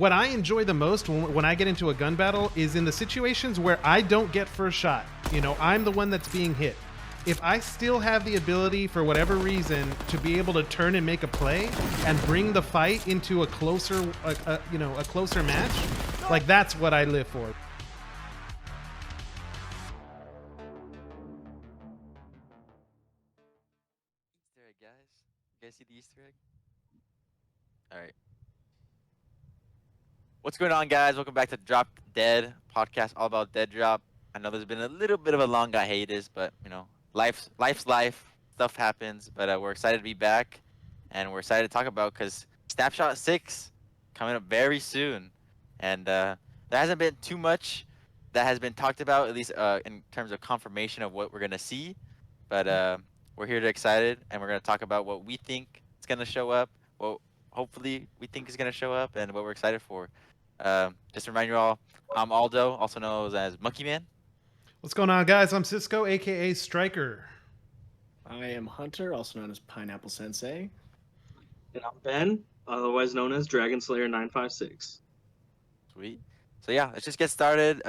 What I enjoy the most when I get into a gun battle is in the situations where I don't get first shot. You know, I'm the one that's being hit. If I still have the ability, for whatever reason, to be able to turn and make a play and bring the fight into a closer, a closer match, like that's what I live for. Easter egg, guys. You guys see the Easter egg? All right. What's going on, guys? Welcome back to Drop Dead podcast, all about Deadrop. I know there's been a little bit of a long hiatus, but life's life. Stuff happens, but we're excited to be back, and we're excited to talk about because Snapshot 6 coming up very soon, and there hasn't been too much that has been talked about, at least in terms of confirmation of what we're gonna see. But we're here to excited, and we're gonna talk about what we think is gonna show up, what hopefully we think is gonna show up, and what we're excited for. Just to remind you all, I'm Aldo, also known as Monkey Man. What's going on, guys? I'm Cisco, aka Striker. I am Hunter, also known as Pineapple Sensei. And I'm Ben, otherwise known as Dragon Slayer 956. Sweet. So yeah, let's just get started.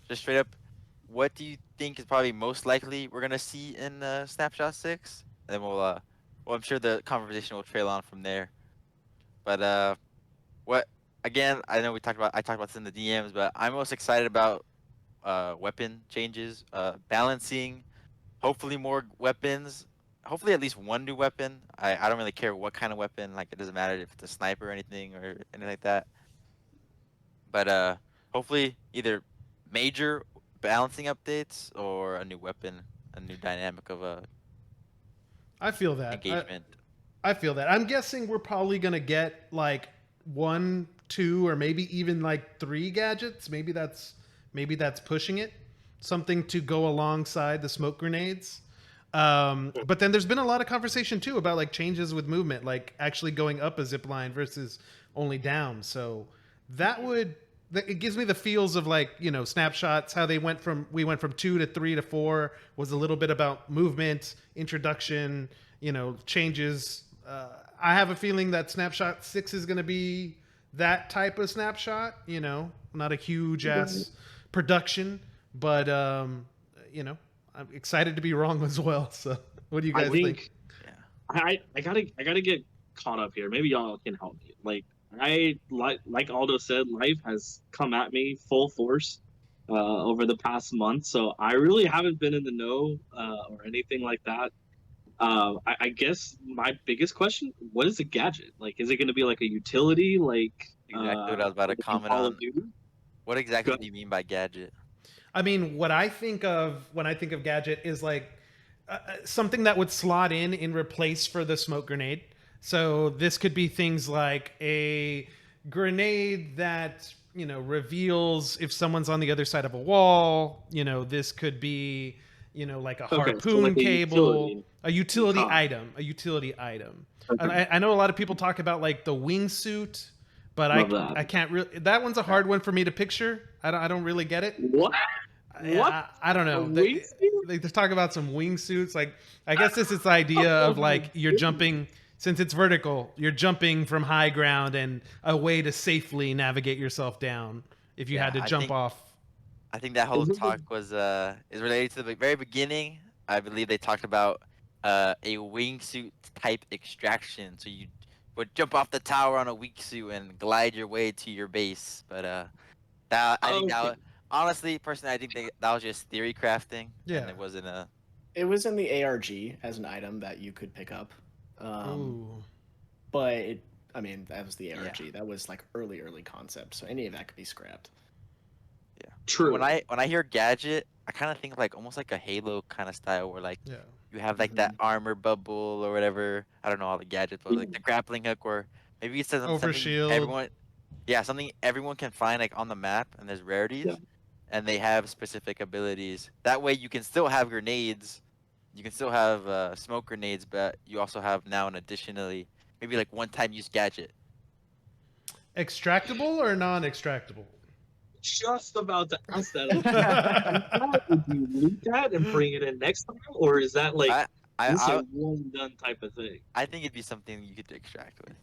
Just straight up, what do you think is probably most likely we're gonna see in Snapshot 6? And then well, I'm sure the conversation will trail on from there. But what again? I know I talked about this in the DMs, but I'm most excited about weapon changes, balancing, hopefully more weapons, hopefully at least one new weapon. I don't really care what kind of weapon, like it doesn't matter if it's a sniper or anything like that. But hopefully either major balancing updates or a new weapon, a new dynamic of a I feel that. engagement. I feel that. I'm guessing we're probably going to get like 1, 2, or maybe even like 3 gadgets. Maybe that's pushing it. Something to go alongside the smoke grenades. But then there's been a lot of conversation too about like changes with movement, like actually going up a zip line versus only down. So it gives me the feels of like, you know, snapshots, how we went from 2 to 3 to 4 was a little bit about movement, introduction, you know, changes. I have a feeling that snapshot 6 is going to be that type of snapshot, you know, not a huge ass production, but you know, I'm excited to be wrong as well. So what do you guys think? Yeah. I gotta get caught up here. Maybe y'all can help me. Like Aldo said, life has come at me full force over the past month, so I really haven't been in the know or anything like that. I guess my biggest question: what is a gadget? Like, is it going to be like a utility? Like Exactly what I was about to comment Call on. of Duty? What exactly do you mean by gadget? I mean, what I think of when I think of gadget is like something that would slot in replace for the smoke grenade. So this could be things like a grenade that, you know, reveals if someone's on the other side of a wall. You know, this could be, you know, like a harpoon like cable, a utility Okay. item. Okay. And I know a lot of people talk about like the wingsuit, but Love that. I can't really. That one's a hard one for me to picture. I don't really get it. What? What? I don't know. A They talk about some wingsuits. Like, I guess this is the idea of like you're jumping, since it's vertical, you're jumping from high ground and a way to safely navigate yourself down if you had to jump off. I think that whole talk was is related to the very beginning. I believe they talked about a wingsuit type extraction. So you would jump off the tower on a wingsuit and glide your way to your base. But that I think that was, honestly, personally, I think that was just theory crafting. Yeah. And it wasn't a. It was in the ARG as an item that you could pick up. But I mean, that was the ARG. Yeah. That was like early concept. So any of that could be scrapped. Yeah. True. When I hear gadget, I kind of think like almost like a Halo kind of style where like you have like that armor bubble or whatever. I don't know all the gadgets, but like the grappling hook, or maybe it says something Overshield. something everyone can find like on the map, and there's rarities, Yeah. and they have specific abilities. That way you can still have grenades, you can still have smoke grenades, but you also have now an additionally maybe like one-time use gadget. Extractable or non-extractable? Just about to ask that. Would you loot that and bring it in next time, or is that like this is a one and done type of thing? I think it'd be something you could extract with.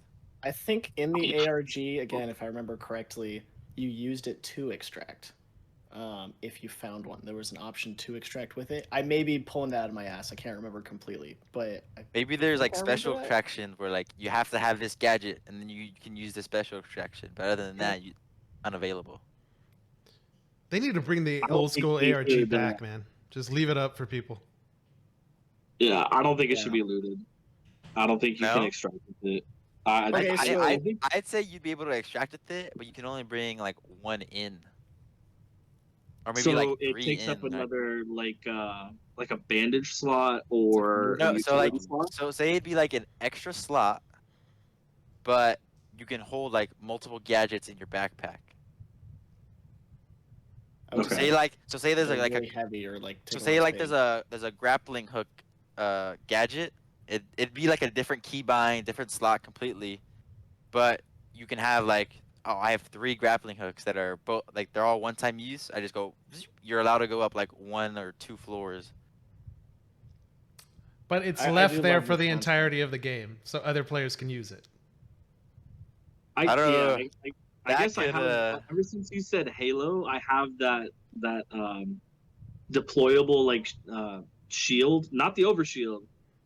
I think in the ARG, again, if I remember correctly, you used it to extract. If you found one, there was an option to extract with it. I may be pulling that out of my ass. I can't remember completely, but Maybe there's like I remember special that. extraction where like you have to have this gadget and then you can use the special extraction. But other than that, unavailable. They need to bring the I don't old think school they ARG should, back, man. Just leave it up for people. Yeah, I don't think it Yeah. should be looted. I don't think you can No? extract with it. Okay, so- I'd say you'd be able to extract with it, but you can only bring like one in. Or maybe so like it 3 takes in. up Right? another like a bandage slot or a No, so like utility slot. so say it'd be like an extra slot, but you can hold like multiple gadgets in your backpack. So Okay. say there's They're like really a heavy or like. so take a say lot of like space. there's a grappling hook gadget. It'd be like a different keybind, different slot completely, but you can have like, oh, I have 3 grappling hooks that are both like they're all one-time use. I just go, you're allowed to go up like 1 or 2 floors. But it's I left do there love for this the concept. entirety of the game, so other players can use it. I don't know. I That guess I could, have ever since you said Halo, I have that deployable like shield, not the overshield,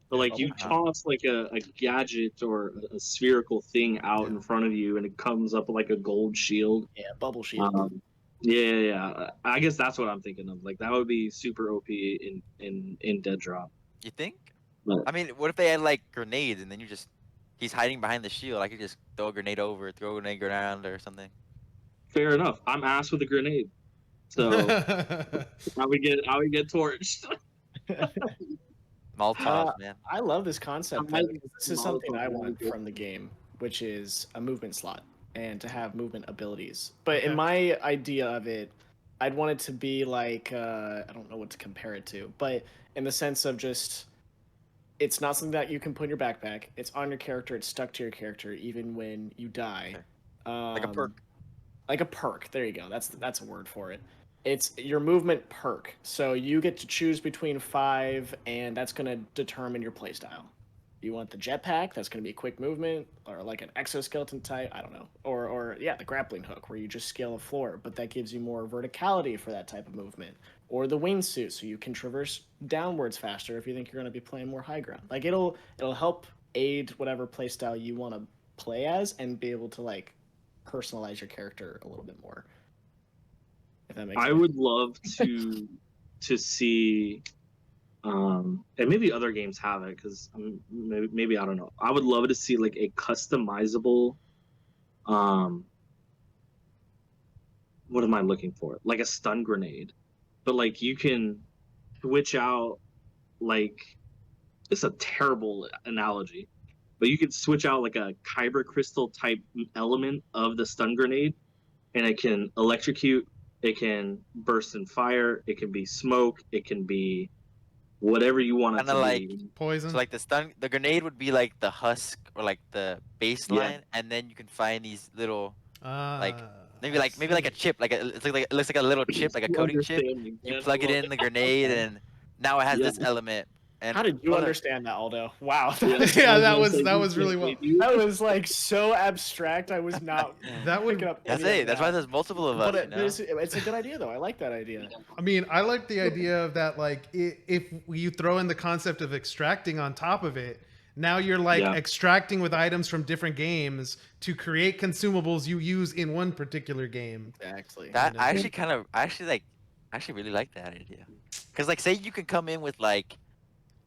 but like you Uh-huh. toss like a gadget or a spherical thing out in front of you and it comes up like a gold shield. Yeah, bubble shield. Yeah. I guess that's what I'm thinking of. Like that would be super OP in Deadrop. You think? But I mean, what if they had like grenades and then he's hiding behind the shield. I could just throw a grenade over, throw a grenade around or something. fair enough. I'm ass with a grenade, so I would get torched. Molotovs, man. I love this concept. I- Though, because this is something I Molotov, want yeah. from the game, which is a movement slot and to have movement abilities. But Okay. in my idea of it, I'd want it to be like I don't know what to compare it to, but in the sense of just it's not something that you can put in your backpack. It's on your character. It's stuck to your character even when you die. Like a perk. Like a perk. There you go. That's a word for it. It's your movement perk. So you get to choose between 5, and that's going to determine your playstyle. You want the jetpack, that's going to be quick movement, or like an exoskeleton type, I don't know. Or yeah, the grappling hook, where you just scale a floor, but that gives you more verticality for that type of movement. Or the wingsuit, so you can traverse downwards faster if you think you're going to be playing more high ground. Like it'll help aid whatever playstyle you want to play as, and be able to like personalize your character a little bit more. If that makes I sense. would love to see, and maybe other games have it because maybe I don't know. I would love to see like a customizable, what am I looking for? Like a stun grenade, but like you can switch out like it's a terrible analogy, but you could switch out like a kyber crystal type element of the stun grenade, and it can electrocute. It can burst in fire. It can be smoke. It can be whatever you want it Kinda to like- be. Poison. So like the grenade would be like the husk or like the baseline, and then you can find these little like, maybe like a chip, it looks like a little chip, like a coding chip. Understanding, You man. plug it in the grenade, and now it has Yeah. this element. And How did you other- understand that, Aldo? Wow. Yeah, that was Like, really well. That was like so abstract. I was not That would. picking up. That's any of it. That's why that. there's multiple of us. But You know? it's a good idea, though. I like that idea. I mean, I like the idea of that. Like, if you throw in the concept of extracting on top of it, now you're like Yeah. extracting with items from different games to create consumables you use in one particular game. Exactly. That You know? I actually really like that idea. Cause like, say you can come in with like,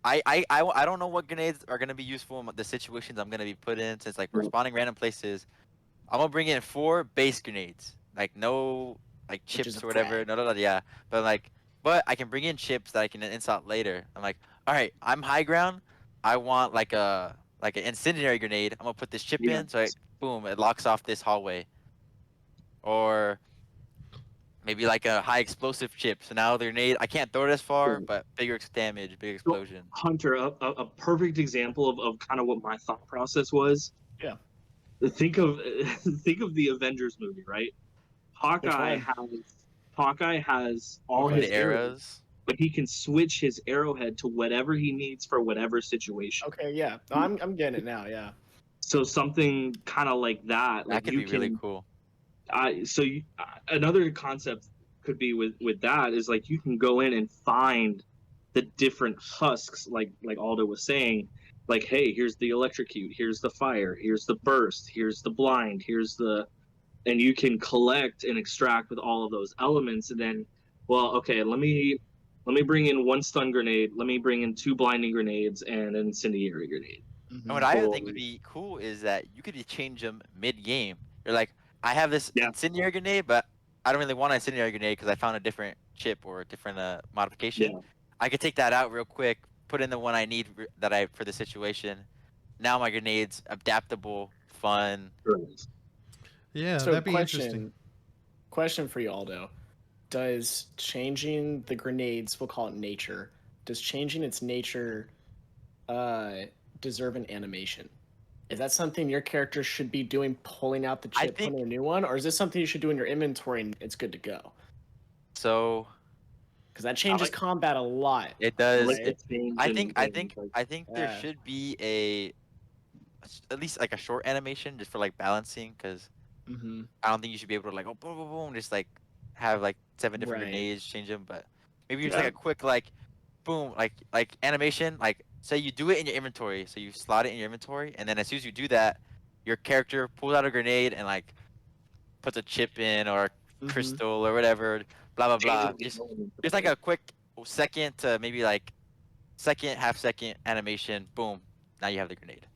I don't know what grenades are gonna be useful in the situations I'm gonna be put in, since like we're spawning random places. I'm gonna bring in 4 base grenades, like no like Which chips is a or whatever. frag. No, yeah, but I can bring in chips that I can insert later. I'm like, all right, I'm high ground. I want like an incendiary grenade. I'm gonna put this chip Yeah. in, so boom, it locks off this hallway. Or maybe like a high explosive chip. So now the grenade, I can't throw it as far, but bigger damage, big explosion. Hunter, a perfect example of kind of what my thought process was. Yeah. Think of the Avengers movie, right? Hawkeye has all The his arrows, arrows. but he can switch his arrowhead to whatever he needs for whatever situation. Okay. Yeah. No, I'm getting it now. Yeah. So something kind of like that. That Like could you be can. really cool. Another concept could be with that is like you can go in and find the different husks, like Aldo was saying. Like, hey, here's the electrocute, here's the fire, here's the burst, here's the blind, and you can collect and extract with all of those elements, and then, well, okay, let me bring in one stun grenade, let me bring in 2 blinding grenades and an incendiary grenade. And what I think would be cool is that you could change them mid-game. You're like, I have this Yeah. incendiary grenade, but I don't really want an incendiary grenade because I found a different chip or a different modification. Yeah. I could take that out real quick, put in the one I need for the situation. Now my grenade's adaptable, fun. Right. Yeah, So that'd be interesting. question for you, Aldo. Does changing the grenades, we'll call it nature, does changing its nature deserve an animation? Is that something your character should be doing, pulling out the chip, putting a new one? Or is this something you should do in your inventory and it's good to go? So Because that changes combat a lot. it does. Right? I think there Yeah. should be at least like a short animation just for like balancing, because I don't think you should be able to like, oh, boom, boom, boom, just like have like 7 different Right. grenades, change them. But maybe just Yeah. like a quick like, boom, like animation. Like say you do it in your inventory, so you slot it in your inventory, and then as soon as you do that, your character pulls out a grenade and like puts a chip in or a crystal or whatever, blah blah blah. Just like a quick second to maybe like half second animation. Boom, now you have the grenade.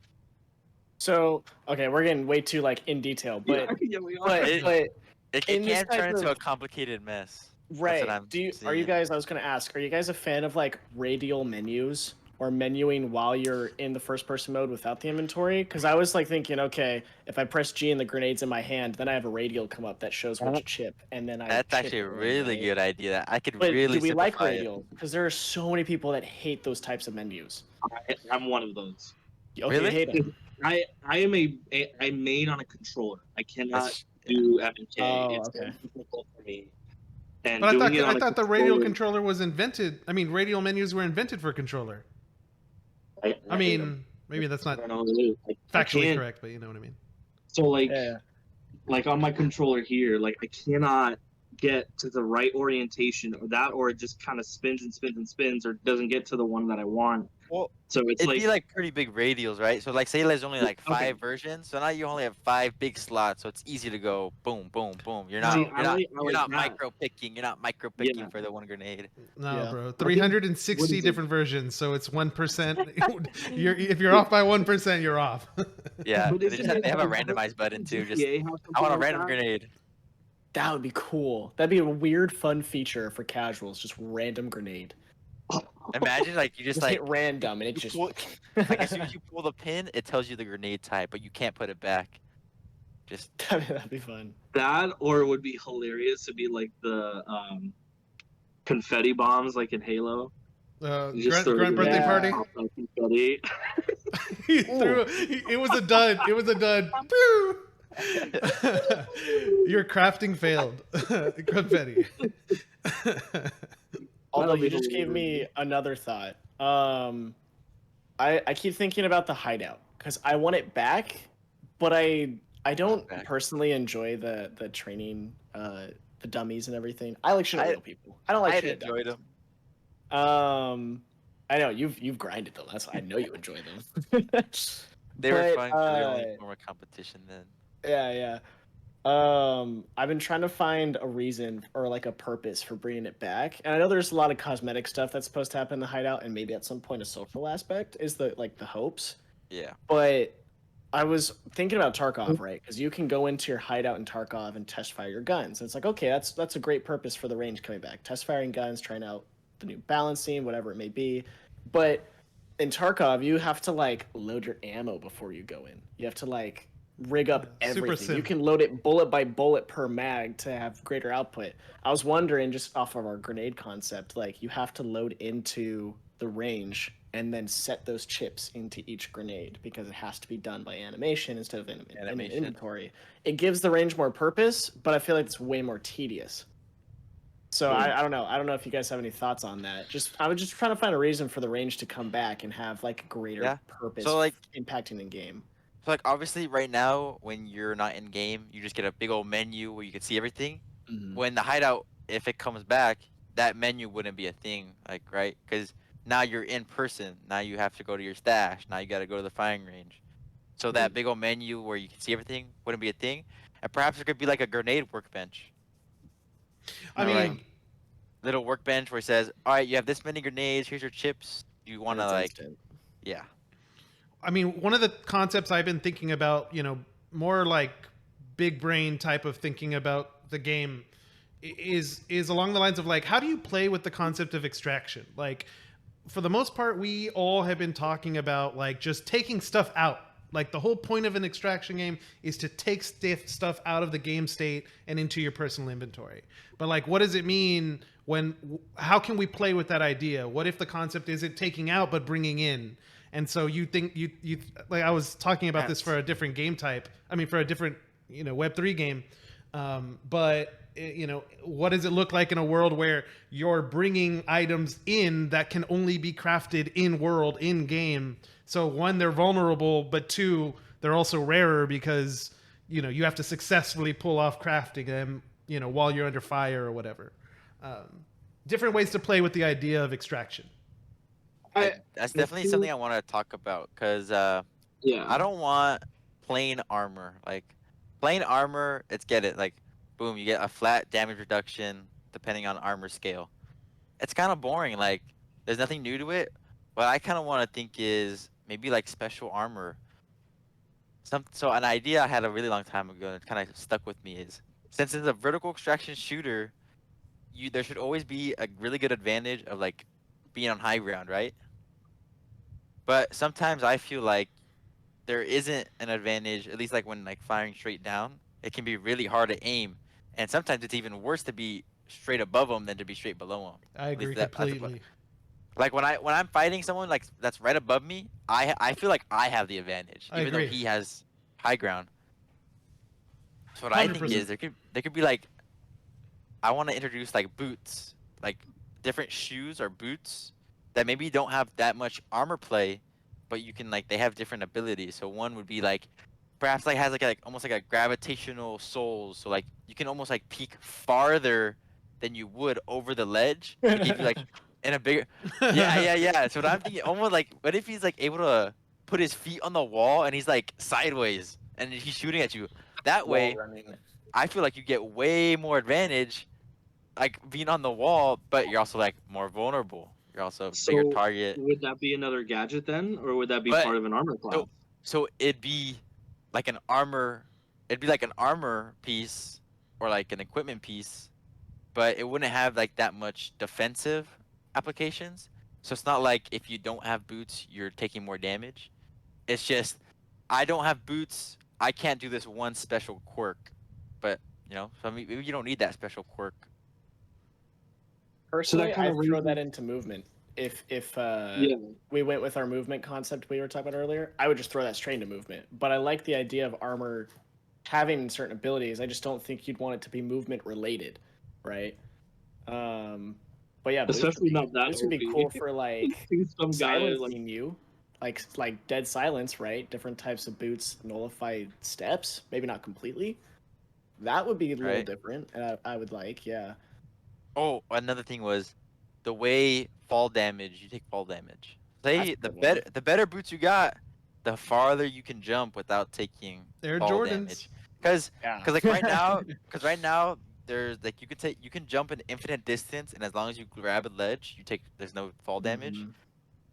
So, okay, we're getting way too like in detail, but It in this can type turn into of- a complicated mess. right. I'm Are you seeing. guys? I was gonna ask. Are you guys a fan of like radial menus or menuing while you're in the first-person mode without the inventory? Because I was like thinking, okay, if I press G and the grenade's in my hand, then I have a radial come up that shows which chip, and then I. That's chip actually a it in, really right? good idea. I could But really do we like simplify it. radial? Because there are so many people that hate those types of menus. I'm one of those. Okay, Really? you hate them. I am I made on a controller. I cannot That's- do MK. Oh, It's okay. difficult for me. And But doing it on I a thought the radial controller was invented. I mean, radial menus were invented for controller. I hate them. mean, maybe that's I not don't know what it is. I factually can't- correct, but you know what I mean. So like Yeah. like on my controller here, like I cannot get to the right orientation or it just kind of spins and spins and spins or doesn't get to the one that I want. Well, So it's it'd like, be like pretty big radials, right? So like say there's only like Okay. 5 versions, so now you only have 5 big slots, so it's easy to go boom, boom, boom. You're not See, you're I not like you're not that. micro picking. You're not micro picking Yeah. for the one grenade. No, Yeah. bro. what 360 is it? different versions, so it's 1%. If you're off by 1%, you're off. Yeah, But they, isn't just have, it they have a like- randomized button too. Just GTA have I want a something like random that? grenade. That would be cool. That'd be a weird, fun feature for casuals. Just random grenade. Imagine like you just like hit random and it you just. pull- like as soon as you pull the pin, it tells you the grenade type, but you can't put it back. Just That'd be fun. That or it would be hilarious to be like the confetti bombs like in Halo. You just throw Grunt it birthday Yeah. party. pop out confetti. He threw, it was a dud. It was a dud. Pew! Your crafting failed. Confetti. Although That'll you be just gave me another thought. I keep thinking about the hideout because I want it back, but I don't Back. personally enjoy the training, the dummies and everything. I like shit at I- real people. I don't like I shit at enjoyed dummies. them. I know you've grinded them. That's I know you enjoy them. They were But, fun. 'Cause they were only form of competition then. Yeah. I've been trying to find a reason or like a purpose for bringing it back, and I know there's a lot of cosmetic stuff that's supposed to happen in the hideout, and maybe at some point a social aspect is the hopes. Yeah. But I was thinking about Tarkov, right? Because you can go into your hideout in Tarkov and test fire your guns. And it's like, okay, that's a great purpose for the range coming back. Test firing guns, trying out the new balancing, whatever it may be. But in Tarkov, you have to like load your ammo before you go in. You have to like rig up Super everything. sim. You can load it bullet by bullet per mag to have greater output. I was wondering, just off of our grenade concept, like you have to load into the range and then set those chips into each grenade because it has to be done by animation instead of Animation. inventory. It gives the range more purpose, but I feel like it's way more tedious. So I don't know. I don't know if you guys have any thoughts on that. I was just trying to find a reason for the range to come back and have like a greater Yeah. purpose So, like- impacting the game. So like obviously right now when you're not in game, you just get a big old menu where you can see everything. When the hideout, if it comes back, that menu wouldn't be a thing, like right? Because now you're in person. Now you have to go to your stash. Now you got to go to the firing range. So that big old menu where you can see everything wouldn't be a thing. And perhaps it could be like a grenade workbench. I Or like mean, little workbench where it says, all right, you have this many grenades. Here's your chips. You want And to it's like, instant. yeah. I mean, one of the concepts I've been thinking about, more like big brain type of thinking about the game is along the lines of like, how do you play with the concept of extraction? Like, for the most part, we all have been talking about like just taking stuff out. Like the whole point of an extraction game is to take stuff out of the game state and into your personal inventory. But like, what does it mean how can we play with that idea? What if the concept isn't taking out but bringing in? And so you think you like I was talking about this for a different game type. I mean, for a different Web3 game. But what does it look like in a world where you're bringing items in that can only be crafted in world, in game? So one, they're vulnerable, but two, they're also rarer because you have to successfully pull off crafting them while you're under fire or whatever. Different ways to play with the idea of extraction. That's definitely something I want to talk about because Yeah. I don't want plain armor. Like plain armor, get it. Like boom, you get a flat damage reduction depending on armor scale. It's kind of boring. Like there's nothing new to it. What I kind of want to think is maybe like special armor. So an idea I had a really long time ago and kind of stuck with me is since it's a vertical extraction shooter, there should always be a really good advantage of like being on high ground, right? But sometimes I feel like there isn't an advantage, at least like when like firing straight down, it can be really hard to aim. And sometimes it's even worse to be straight above them than to be straight below them. I agree completely. Like when I'm fighting someone like that's right above me, I feel like I have the advantage, I even though agree. he has high ground. So what I think 100%. is there could be like, I want to introduce like boots, like different shoes or boots that maybe don't have that much armor play, but you can like they have different abilities. So one would be like perhaps like has like almost like a gravitational soles, so like you can almost like peek farther than you would over the ledge to give you like in a bigger yeah. So what I'm thinking, almost like what if he's like able to put his feet on the wall and he's like sideways and he's shooting at you that way. Wall running. I feel like you get way more advantage, like being on the wall, but you're also like more vulnerable. You're also a bigger So target. would that be another gadget then, or would that be But- part of an armor class? So it'd be like an armor. It'd be like an armor piece or like an equipment piece, but it wouldn't have like that much defensive applications. So it's not like if you don't have boots, you're taking more damage. It's just I don't have boots. I can't do this one special quirk, but so I mean, maybe you don't need that special quirk. Personally, kind I of throw raises- that into movement. If Yeah. we went with our movement concept we were talking about earlier, I would just throw that straight into movement. But I like the idea of armor having certain abilities. I just don't think you'd want it to be movement related, right? But yeah, boots Especially would not that This would be OP. cool for like Some guy like silencing you, like dead silence, right? Different types of boots nullify steps, maybe not completely. That would be a little Right. different. I would like, yeah. Oh, another thing was the way fall damage. You take fall damage. Say That's a the good better the better boots you got, the farther you can jump without taking They're fall Jordans. damage. Because Yeah. like right now there's like you can jump an infinite distance, and as long as you grab a ledge, there's no fall damage. Mhm.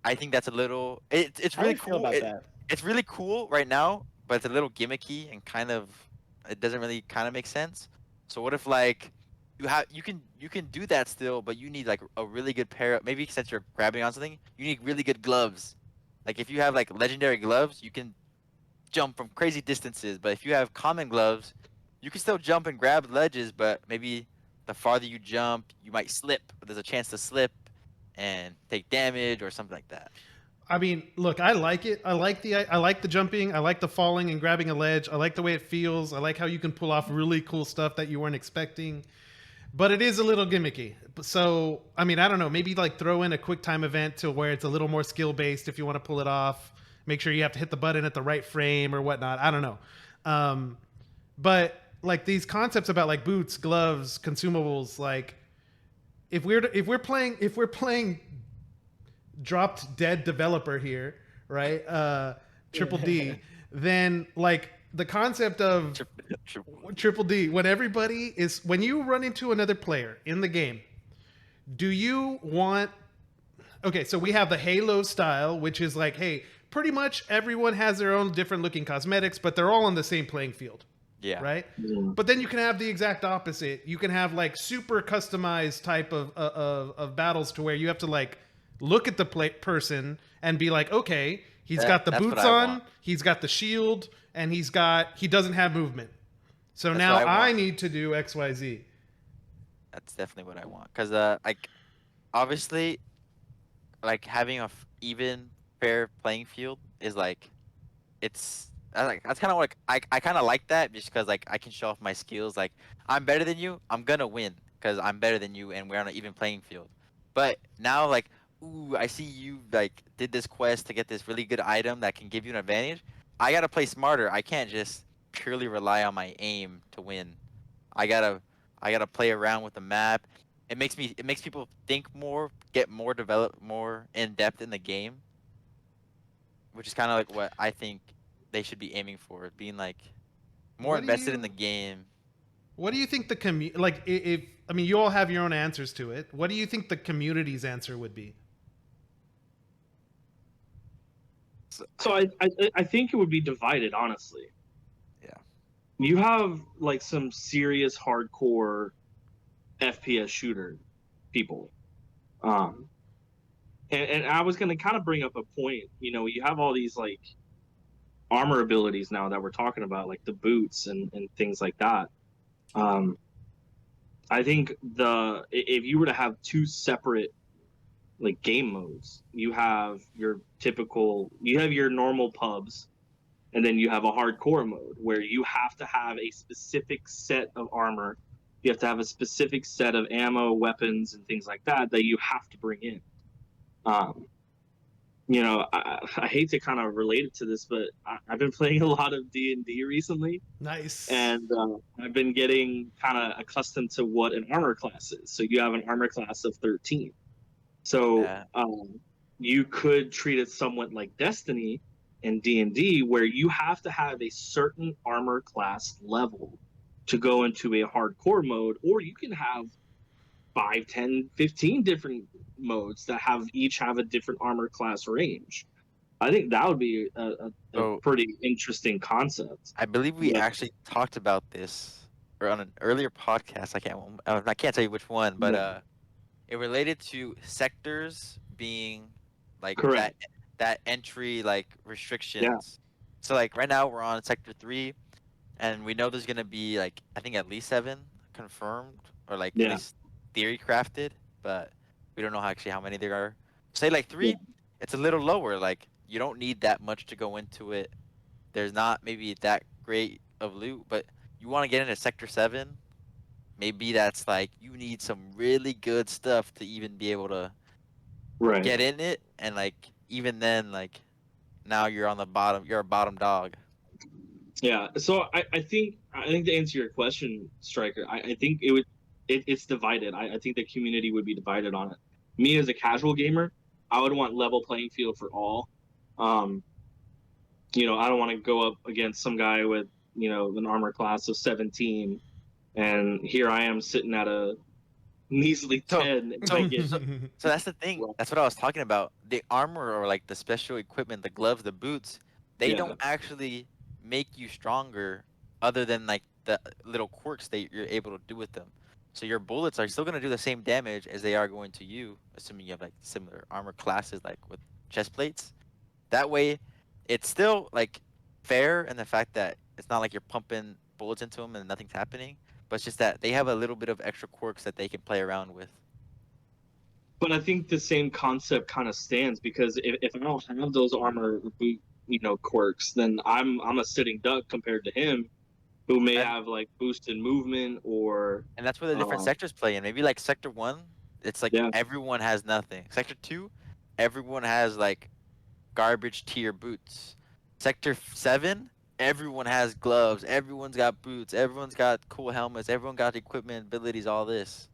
I think that's a little it's How do really you feel cool. about that? It's really cool right now, but it's a little gimmicky and kind of it doesn't really kind of make sense. So what if like you can do that still, but you need like a really good pair of, maybe since you're grabbing on something, you need really good gloves. Like if you have like legendary gloves, you can jump from crazy distances, but if you have common gloves, you can still jump and grab ledges, but maybe the farther you jump, you might slip. There's a chance to slip and take damage or something like that. I mean, look, I like it. I like the jumping. I like the falling and grabbing a ledge. I like the way it feels. I like how you can pull off really cool stuff that you weren't expecting. But it is a little gimmicky. So, I mean, I don't know. Maybe like throw in a quick time event to where it's a little more skill based if you want to pull it off. make sure you have to hit the button at the right frame or whatnot. I don't know. But like these concepts about like boots, gloves, consumables, like if we're playing dropped dead developer here, right? Triple D, then like the concept of Triple D, when you run into another player in the game, do you want, okay, so we have the Halo style, which is like, hey, pretty much everyone has their own different looking cosmetics, but they're all on the same playing field. Yeah. Right. Yeah. But then you can have the exact opposite. You can have like super customized type of battles to where you have to like look at the person and be like, okay, he's got the That's boots what I on, want. he's got the shield, and he doesn't have movement. So That's now what I I want. need to do XYZ. That's definitely what I want. Cause like obviously, like having a even fair playing field is like, it's that's kind of like I kind of like that just because like I can show off my skills. Like I'm better than you, I'm gonna win because I'm better than you and we're on an even playing field. But now like, ooh, I see you like did this quest to get this really good item that can give you an advantage. I gotta play smarter. I can't just purely rely on my aim to win. I gotta I gotta play around with the map. It makes people think more, get more developed, more in depth in the game, which is kind of like what I think they should be aiming for, being like more What do invested in you the game. what do you think the like if I mean you all have your own answers to it. What do you think the community's answer would be? So I think it would be divided, honestly. Yeah. You have like some serious hardcore FPS shooter people. Um and I was gonna kind of bring up a point, you have all these like armor abilities now that we're talking about, like the boots and things like that. I think if you were to have two separate like game modes, you have your normal pubs, and then you have a hardcore mode where you have to have a specific set of armor, you have to have a specific set of ammo, weapons, and things like that you have to bring in. I hate to kind of relate it to this, but I've been playing a lot of D&D recently, Nice. and I've been getting kind of accustomed to what an armor class is. So you have an armor class of 13. So Yeah. you could treat it somewhat like Destiny in D&D, where you have to have a certain armor class level to go into a hardcore mode, or you can have 5, 10, 15 different modes that each have a different armor class range. I think that would be a So pretty interesting concept. I believe we Yeah. actually talked about this or on an earlier podcast. I can't tell you which one, but Yeah. it related to sectors being like Correct. that entry like Yeah. restrictions. So like right now we're on sector 3, and we know there's gonna be like I think at least 7 confirmed or like at Yeah. least theory crafted, but we don't know actually how many there are. Say like 3, Yeah. it's a little lower. Like you don't need that much to go into it. There's not maybe that great of loot, but you want to get into sector 7. Maybe that's like you need some really good stuff to even be able to Right. get in it, and like even then like now you're on the bottom, you're a bottom dog. Yeah. So I think to answer your question, Striker, I think it's divided. I think the community would be divided on it. Me as a casual gamer, I would want level playing field for all. I don't want to go up against some guy with an armor class of 17, and here I am sitting at a measly So- 10. And so- I get, So that's the thing. Well- That's what I was talking about. The armor or like the special equipment, the gloves, the boots, they Yeah. don't actually make you stronger other than like the little quirks that you're able to do with them. So your bullets are still going to do the same damage as they are going to you, assuming you have like similar armor classes like with chest plates. That way it's still like fair in the fact that it's not like you're pumping bullets into them and nothing's happening, but it's just that they have a little bit of extra quirks that they can play around with. But I think the same concept kind of stands, because if I don't have those armor boot, quirks, then I'm a sitting duck compared to him, who may And- have like boosted movement or And that's where the different Um, sectors play in. Maybe like sector 1, it's like Yeah. everyone has nothing. Sector 2, everyone has like garbage tier boots. Sector 7, everyone has gloves, everyone's got boots, everyone's got cool helmets, everyone got equipment, abilities, all this.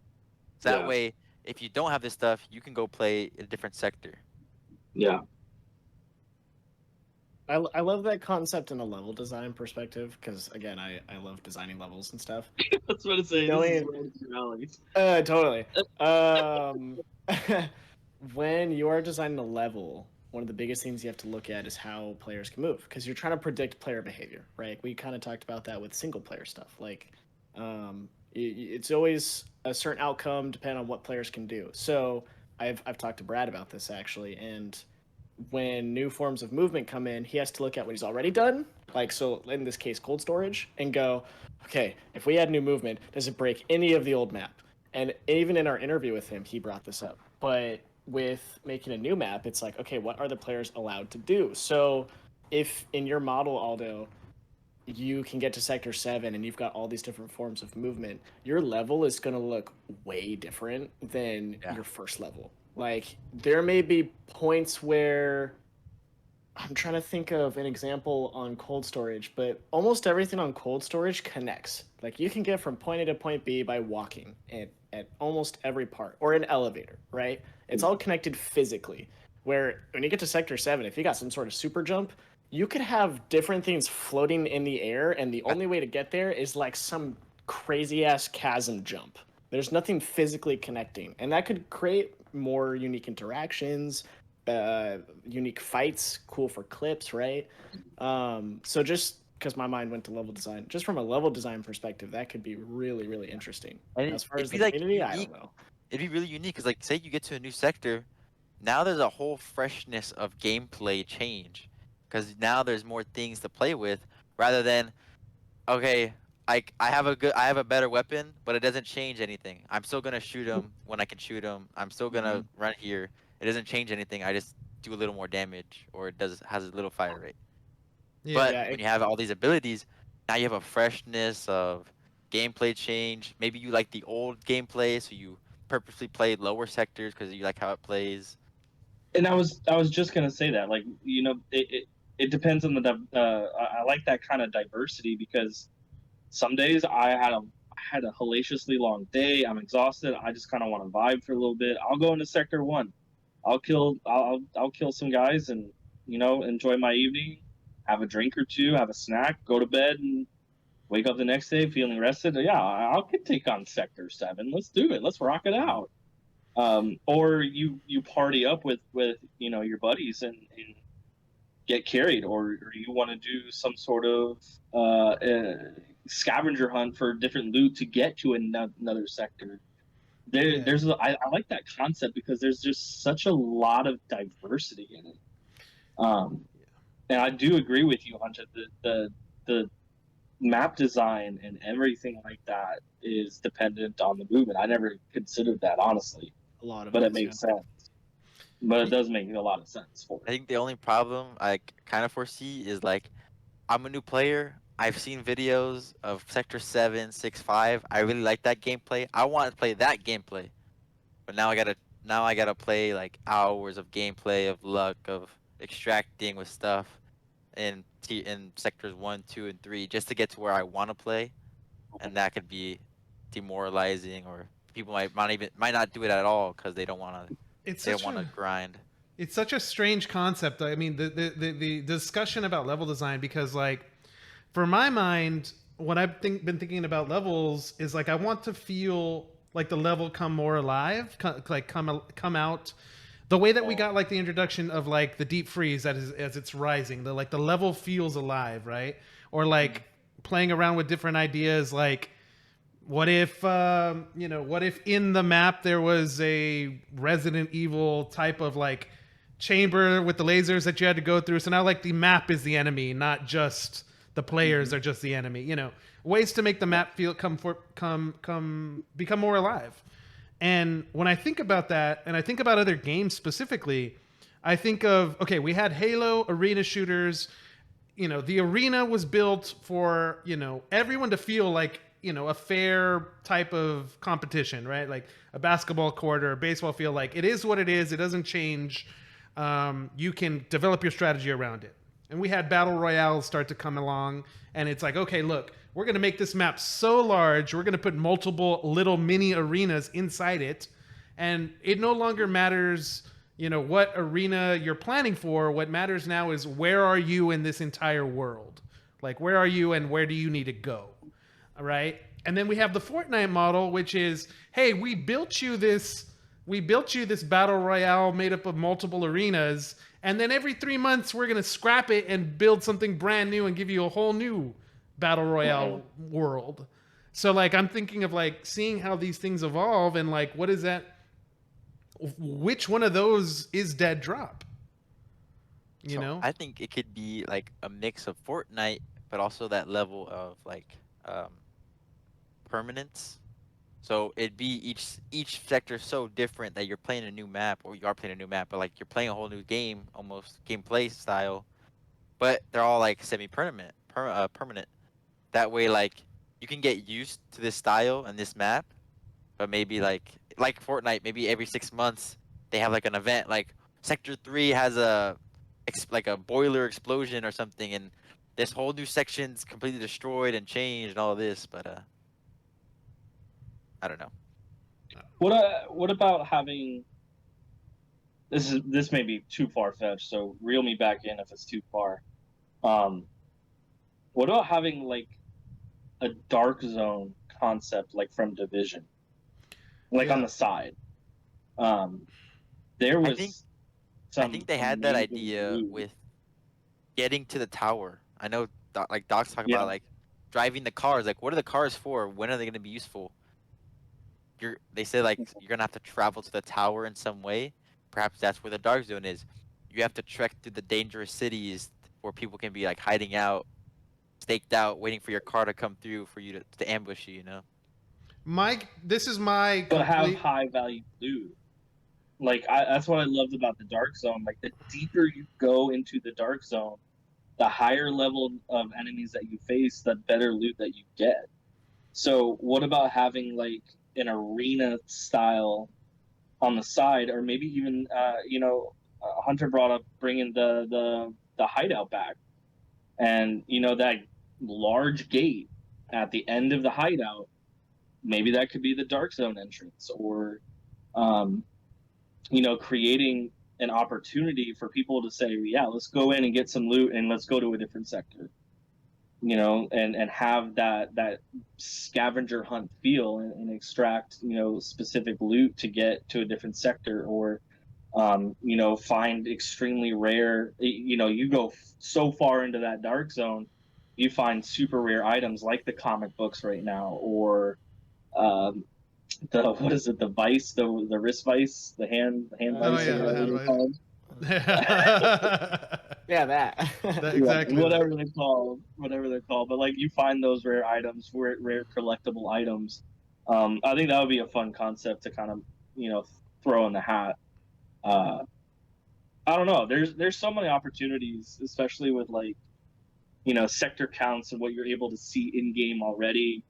So that Yeah. way, if you don't have this stuff, you can go play a different sector. Yeah. I love that concept in a level design perspective because again I love designing levels and stuff. That's what I'm saying. Knowing- This is rally. Totally. When you are designing a level, one of the biggest things you have to look at is how players can move because you're trying to predict player behavior, right? We kind of talked about that with single player stuff. Like, it's always a certain outcome depending on what players can do. So I've talked to Brad about this actually, and when new forms of movement come in, he has to look at what he's already done, like so in this case cold storage, and go, okay, if we add new movement, does it break any of the old map? And even in our interview with him, he brought this up. But with making a new map, it's like, okay, what are the players allowed to do? So if in your model, Aldo, you can get to sector 7 and you've got all these different forms of movement, your level is going to look way different than your first level. Like, there may be points where I'm trying to think of an example on cold storage, but almost everything on cold storage connects. Like, you can get from point A to point B by walking at almost every part, or an elevator, right? It's all connected physically. Where when you get to sector 7, if you got some sort of super jump, you could have different things floating in the air, and the only way to get there is like some crazy ass chasm jump. There's nothing physically connecting, and that could create more unique interactions, unique fights, cool for clips, right? So just because my mind went to level design, just from a level design perspective, that could be really, really interesting. And As far it'd as be, the like, community, I unique. don't know. It'd be really unique because, like, say you get to a new sector, now there's a whole freshness of gameplay change because now there's more things to play with rather than, okay, I have a better weapon, but it doesn't change anything. I'm still gonna shoot him when I can shoot him. I'm still gonna run here. It doesn't change anything. I just do a little more damage, or it has a little fire rate. But Yeah, when you have all these abilities, now you have a freshness of gameplay change. Maybe you like the old gameplay, so you purposely play lower sectors because you like how it plays. And I was just gonna say that, like, it depends on I like that kind of diversity because some days I had a hellaciously long day. I'm exhausted. I just kind of want to vibe for a little bit. I'll go into sector 1. I'll kill some guys and enjoy my evening, have a drink or two, have a snack, go to bed, and wake up the next day feeling rested. Yeah, I could take on sector 7. Let's do it. Let's rock it out. Or you party up with your buddies and get carried, or you want to do some sort of scavenger hunt for different loot to get to another sector. I like that concept because there's just such a lot of diversity in it. And I do agree with you, Hunter. The map design and everything like that is dependent on the movement. I never considered that, honestly. a lot of But it is, makes sense. But it does make a lot of sense for I me. think the only problem I kind of foresee is, like, I'm a new player. I've seen videos of Sector 7, 6, 5. I really like that gameplay. I want to play that gameplay. But now I gotta play like hours of gameplay, of luck, of extracting with stuff in sectors 1, 2, and 3 just to get to where I want to play, and that could be demoralizing, or people might not do it at all because they don't want to grind. It's such a strange concept. I mean, the discussion about level design, because, like, for my mind, what I've been thinking about levels is, like, I want to feel like the level come more alive, come out the way that we got, like, the introduction of, like, the deep freeze as it's rising. The level feels alive, right? Or, like, playing around with different ideas, like, what if in the map there was a Resident Evil type of, like, chamber with the lasers that you had to go through, so now, like, the map is the enemy, not just the players are just the enemy. Ways to make the map become more alive. And when I think about that, and I think about other games specifically, I think of, okay, we had Halo arena shooters. The arena was built for everyone to feel like a fair type of competition, right? Like a basketball court or a baseball field. Like, it is what it is. It doesn't change. you can develop your strategy around it. And we had battle royales start to come along, and it's like, okay, look, we're going to make this map so large, we're going to put multiple little mini arenas inside it, and it no longer matters, what arena you're planning for. What matters now is where are you in this entire world? Like, where are you and where do you need to go? All right? And then we have the Fortnite model, which is, hey, we built you this battle royale made up of multiple arenas, and then every 3 months we're gonna scrap it and build something brand new and give you a whole new battle royale world. So like I'm thinking of like seeing how these things evolve and like what is that? Which one of those is Deadrop? You know? I think it could be like a mix of Fortnite, but also that level of like permanence. So it'd be each sector so different that you're playing a new map, or you are playing a new map, but like you're playing a whole new game, almost gameplay style. But they're all like semi-permanent, permanent. That way, like you can get used to this style and this map, but maybe like Fortnite, maybe every 6 months they have like an event. Like Sector 3 has like a boiler explosion or something, and this whole new section's completely destroyed and changed and all this. But I don't know. What about having this may be too far fetched, so reel me back in if it's too far. What about having like a dark zone concept like from Division? Like on the side. There was I think they had that idea with getting to the tower. I know like Doc's talking about like driving the cars. Like what are the cars for? When are they going to be useful? They say like you're gonna have to travel to the tower in some way. Perhaps that's where the dark zone is. You have to trek through the dangerous cities where people can be like hiding out, staked out, waiting for your car to come through for you to ambush you. Mike, this is my. But have high value loot. Like that's what I loved about the dark zone. Like the deeper you go into the dark zone, the higher level of enemies that you face, the better loot that you get. So what about having like an arena style on the side, or maybe even Hunter brought up bringing the hideout back, and that large gate at the end of the hideout, maybe that could be the dark zone entrance, or creating an opportunity for people to say, yeah, let's go in and get some loot and let's go to a different sector. And have that scavenger hunt feel and extract, specific loot to get to a different sector, or, find extremely rare, you go so far into that dark zone, you find super rare items like the comic books right now, or the vice, the wrist vice, the hand vice, yeah, that exactly. Whatever they're called. But like you find those rare items, rare collectible items. I think that would be a fun concept to kind of throw in the hat. I don't know. There's so many opportunities, especially with like sector counts and what you're able to see in game already.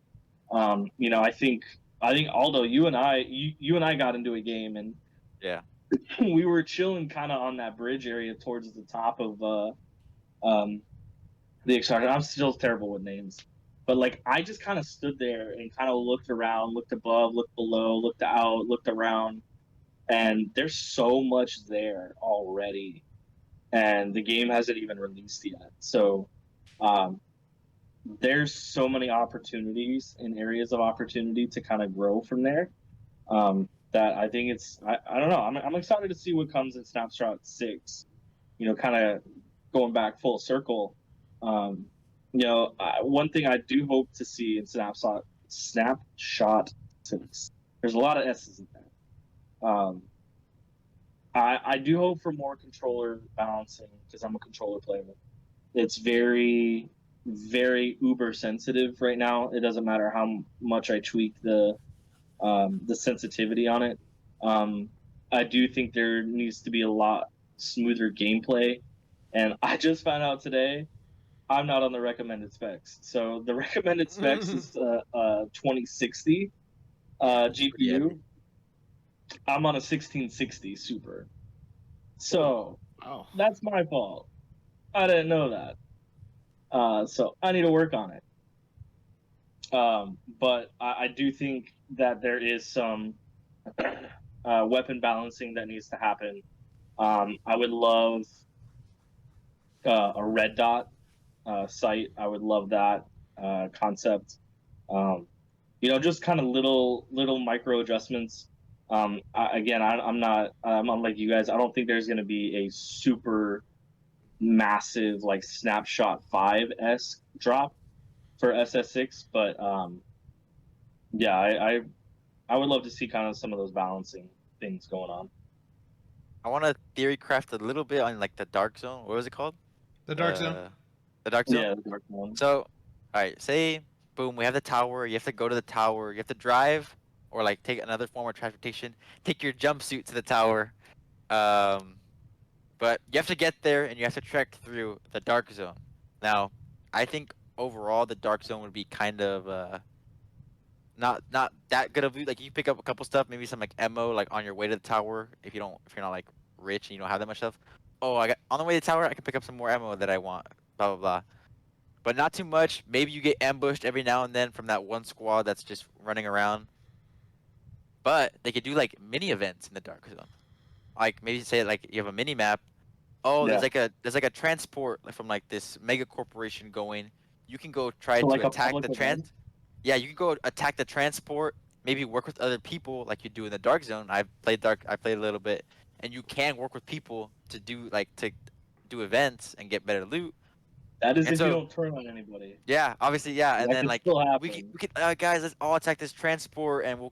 I think Aldo, you and I got into a game, and we were chilling kind of on that bridge area towards the top of the extraction. I'm still terrible with names, but like I just kind of stood there and kind of looked around, looked above, looked below, looked out, looked around, and there's so much there already, and the game hasn't even released yet. So there's so many opportunities and areas of opportunity to kind of grow from there. That I think I don't know. I'm excited to see what comes in Snapshot 6. Kind of going back full circle. One thing I do hope to see in Snapshot 6. There's a lot of S's in that. I do hope for more controller balancing, because I'm a controller player. It's very, very uber sensitive right now. It doesn't matter how much I tweak the sensitivity on it. I do think there needs to be a lot smoother gameplay, and I just found out today I'm not on the recommended specs. So the recommended specs is 2060 GPU. I'm on a 1660 Super. So Oh, that's my fault. I didn't know that. So I need to work on it. But I do think that there is some weapon balancing that needs to happen. I would love a red dot site. I would love that concept. Um, just kind of little micro adjustments. I'm not. I'm unlike you guys. I don't think there's going to be a super massive like Snapshot 5 drop for SS6, but yeah, I would love to see kind of some of those balancing things going on. I want to theory craft a little bit on like the dark zone. What was it called? The Dark Zone. The dark zone. Yeah, the dark one. So, all right, say, boom, we have the tower. You have to go to the tower. You have to drive, or like take another form of transportation. Take your jumpsuit to the tower. But you have to get there, and you have to trek through the dark zone. Now, I think overall the dark zone would be kind of not that good of loot. Like you pick up a couple stuff, maybe some like ammo, like on your way to the tower. If you're not like rich and you don't have that much stuff. Oh, I got on the way to the tower. I can pick up some more ammo that I want. Blah blah blah. But not too much. Maybe you get ambushed every now and then from that one squad that's just running around. But they could do like mini events in the dark zone. Like maybe say like you have a mini map. Oh, Yeah. there's like a transport from like this mega corporation going. You can go try So, to like, a attack public the event? Yeah, you can go attack the transport. Maybe work with other people like you do in the dark zone. I played a little bit, and you can work with people to do events and get better loot. That is And if so you don't turn on anybody. yeah, obviously, yeah, and That then could like still we happen. can guys, let's all attack this transport, and we'll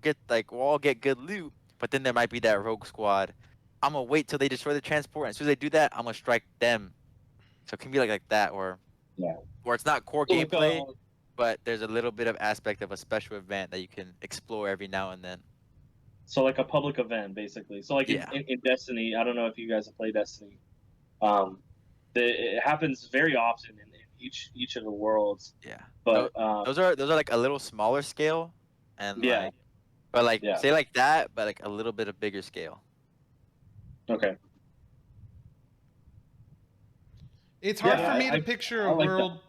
all get good loot. But then there might be that rogue squad. I'm gonna wait till they destroy the transport, and as soon as they do that, I'm gonna strike them. So it can be like that, or Yeah. it's not core So, like, gameplay, but there's a little bit of aspect of a special event that you can explore every now and then. So like a public event, basically. So like Yeah. in Destiny, I don't know if you guys have played Destiny. It happens very often in each of the worlds. Yeah. But Those are like a little smaller scale, and yeah, like, but like yeah. say like that, but like a little bit of bigger scale. Okay. It's hard Yeah, for me to I picture I a like that. world.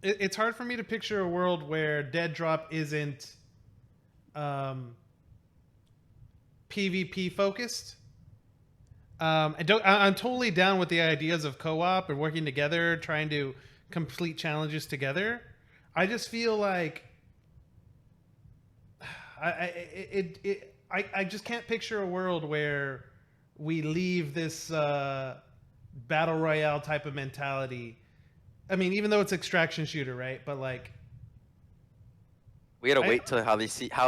It's hard for me to picture a world where Deadrop isn't PvP focused. I'm totally down with the ideas of co-op and working together, trying to complete challenges together. I just feel like I just can't picture a world where we leave this battle royale type of mentality. I mean, even though it's extraction shooter, right? But like, We gotta wait till how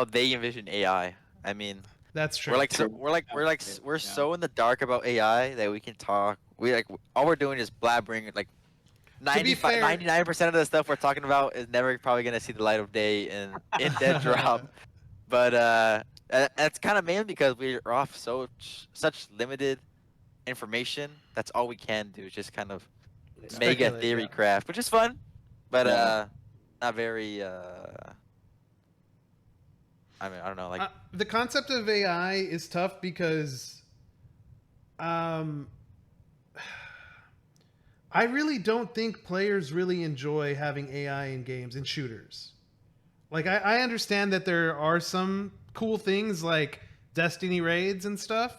they envision AI. I mean, that's true. we're so in the dark about AI that we can talk. We like all we're doing is blabbering. Like To be fair- 99% of the stuff we're talking about is never probably gonna see the light of day in Deadrop. But that's kind of mainly because we're off such limited information. That's all we can do. Is just kind of mega Speculate, theory yeah. craft, which is fun, but Yeah. not very. I mean, I don't know. Like The concept of AI is tough because I really don't think players really enjoy having AI in games and shooters. Like, I understand that there are some cool things like Destiny raids and stuff.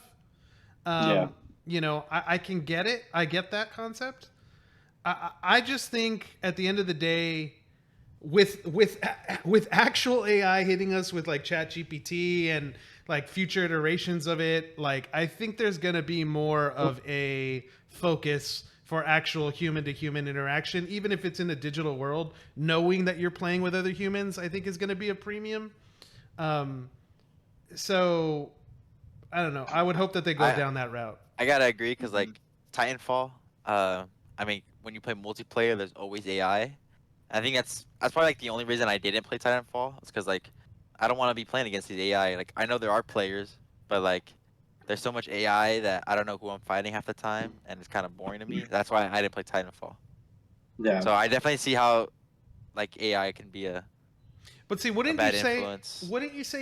Yeah. I can get it. I get that concept. I just think at the end of the day, with actual AI hitting us with like ChatGPT and like future iterations of it, like I think there's gonna be more of a focus for actual human to human interaction, even if it's in a digital world. Knowing that you're playing with other humans, I think is gonna be a premium. So I don't know. I would hope that they go down that route. I gotta agree because like Titanfall. I mean, when you play multiplayer, there's always AI. I think that's probably like the only reason I didn't play Titanfall. It's because like I don't want to be playing against these AI. Like I know there are players, but like there's so much AI that I don't know who I'm fighting half the time, and it's kind of boring to me. That's why I didn't play Titanfall. Yeah. So I definitely see how like AI can be a But see, wouldn't bad you say influence.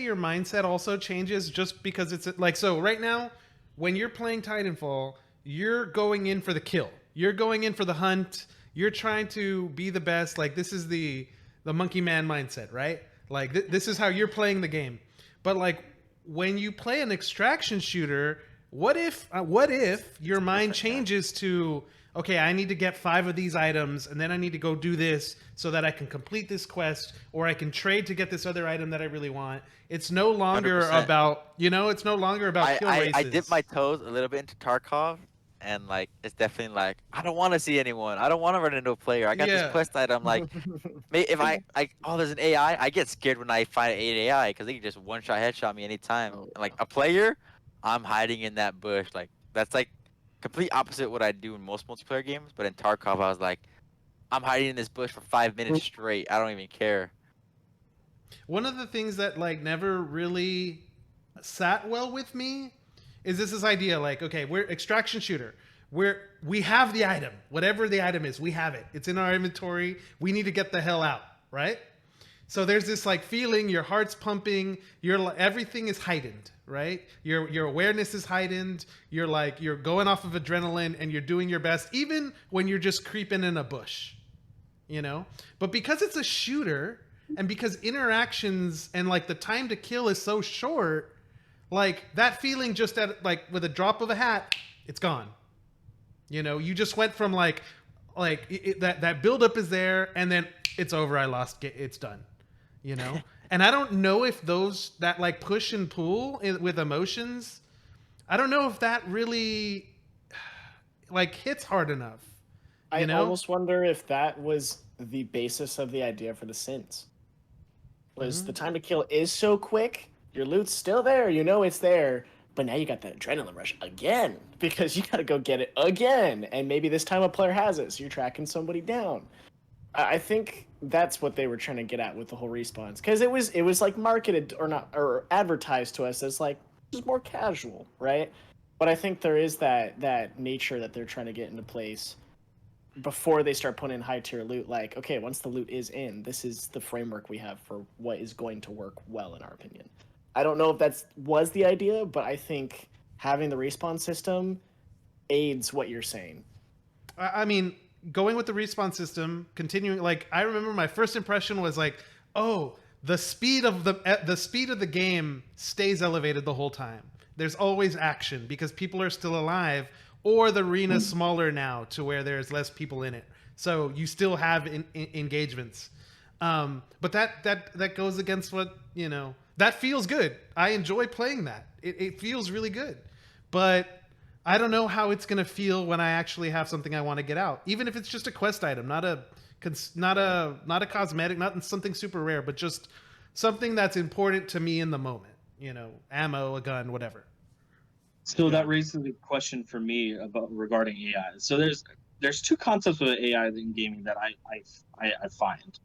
your mindset also changes just because it's like, so right now when you're playing Titanfall, you're going in for the kill. You're going in for the hunt. You're trying to be the best. Like, this is the monkey man mindset, right? Like, this is how you're playing the game. But like, when you play an extraction shooter, what if your mind changes to, okay, I need to get 5 of these items, and then I need to go do this so that I can complete this quest, or I can trade to get this other item that I really want. It's no longer 100%. about, it's no longer about kill races. I dipped my toes a little bit into Tarkov, and like it's definitely like I don't want to see anyone. I don't want to run into a player. I got Yeah. this quest item. Like, if I there's an AI, I get scared when I find an AI because they can just one shot headshot me anytime. Oh, And, like a player, I'm hiding in that bush. Like that's like complete opposite what I do in most multiplayer games. But in Tarkov, I was like, I'm hiding in this bush for 5 minutes straight. I don't even care. One of the things that like never really sat well with me is this idea like, okay, we're extraction shooter. We have the item, whatever the item is, we have it. It's in our inventory. We need to get the hell out, right? So there's this like feeling, your heart's pumping, everything is heightened, right? Your awareness is heightened. You're going off of adrenaline and you're doing your best, even when you're just creeping in a bush, But because it's a shooter, and because interactions and like the time to kill is so short, like that feeling just at like with a drop of a hat, it's gone. You just went from that buildup is there, and then it's over. I lost. It's done. And I don't know if that like push and pull with emotions, I don't know if that really like hits hard enough. I almost wonder if that was the basis of the idea for the sins. Was the time to kill is so quick, your loot's still there, it's there, but now you got that adrenaline rush again because you got to go get it again, and maybe this time a player has it, so you're tracking somebody down. I think that's what they were trying to get at with the whole respawns, because it was like marketed or advertised to us as like just more casual, right? But I think there is that nature that they're trying to get into place before they start putting in high tier loot. Like, okay, once the loot is in, this is the framework we have for what is going to work well, in our opinion. I don't know if that was the idea, but I think having the respawn system aids what you're saying. I mean, going with the respawn system, continuing, like, I remember my first impression was like, oh, the speed of the game stays elevated the whole time. There's always action because people are still alive, or the arena's smaller now to where there's less people in it. So you still have engagements. But that goes against what, that feels good. I enjoy playing that. It feels really good. But I don't know how it's going to feel when I actually have something I want to get out. Even if it's just a quest item, not a cosmetic, not something super rare, but just something that's important to me in the moment. Ammo, a gun, whatever. So that raises the question for me regarding AI. So there's two concepts of AI in gaming that I find,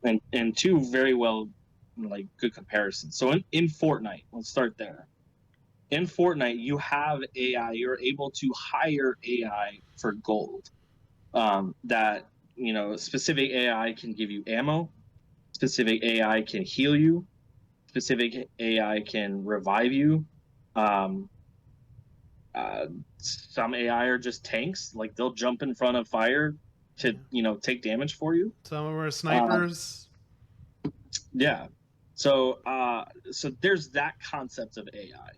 and two very well like good comparisons. So in Fortnite, let's start there. In Fortnite, you have AI. You're able to hire AI for gold. That specific AI can give you ammo. Specific AI can heal you. Specific AI can revive you. Some AI are just tanks, like they'll jump in front of fire to take damage for you. Some of them are snipers. Yeah, so there's that concept of AI,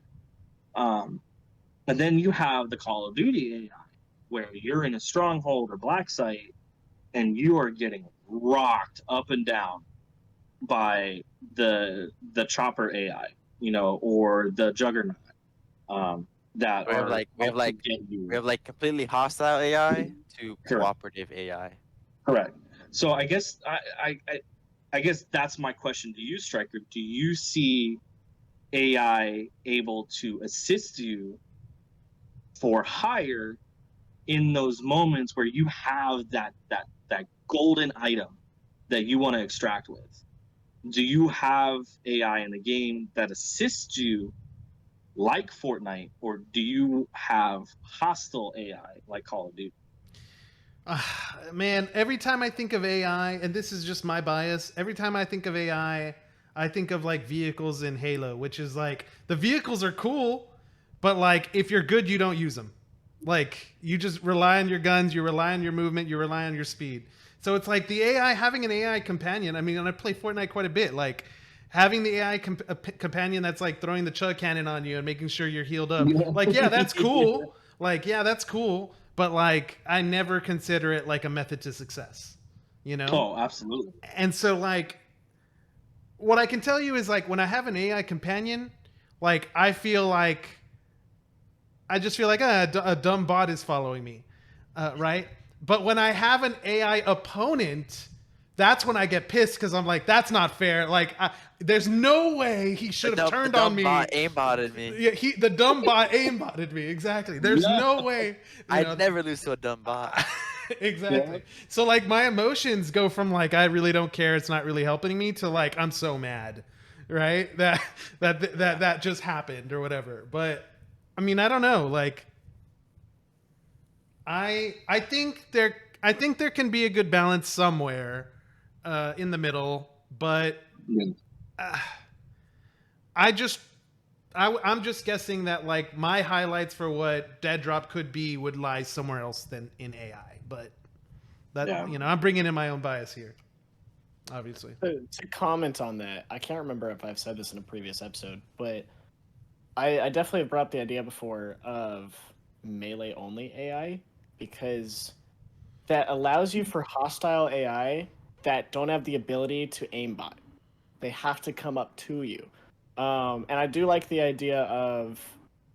and then you have the Call of Duty AI, where you're in a stronghold or black site, and you are getting rocked up and down by the chopper AI, or the Juggernaut. That we have like completely hostile AI to cooperative AI. Correct. So I guess I guess that's my question to you, Striker. Do you see AI able to assist you for hire in those moments where you have that golden item that you want to extract with? Do you have AI in the game that assists you like Fortnite, or do you have hostile AI like Call of Duty? Man, every time I think of AI, and this is just my bias, every time I think of AI, I think of like vehicles in Halo, which is like the vehicles are cool, but like if you're good, you don't use them. Like you just rely on your guns, you rely on your movement, you rely on your speed. So it's like the AI, having an AI companion. I mean, and I play Fortnite quite a bit. Like having the AI companion that's like throwing the chug cannon on you and making sure you're healed up. Like, yeah, that's cool. Like, yeah, that's cool. But like, I never consider it like a method to success. You know? Oh, absolutely. And so like, what I can tell you is like when I have an AI companion, like I feel like I just feel like a dumb bot is following me, right? But when I have an AI opponent, that's when I get pissed because I'm like, that's not fair. Like, there's no way he should have turned on me. Bot aimbotted me. Yeah, the dumb bot aimbotted me. Exactly. There's no way. I'd never lose to a dumb bot. Exactly. Yeah. So like my emotions go from like I really don't care, it's not really helping me, to like I'm so mad, right? That just happened or whatever. But I mean, I don't know. Like I think there can be a good balance somewhere in the middle, but I'm just guessing that like my highlights for what Deadrop could be would lie somewhere else than in AI. But that I'm bringing in my own bias here, obviously. To comment on that, I can't remember if I've said this in a previous episode, but I definitely have brought up the idea before of melee only AI, because that allows you for hostile AI that don't have the ability to aimbot. They have to come up to you. And I do like the idea of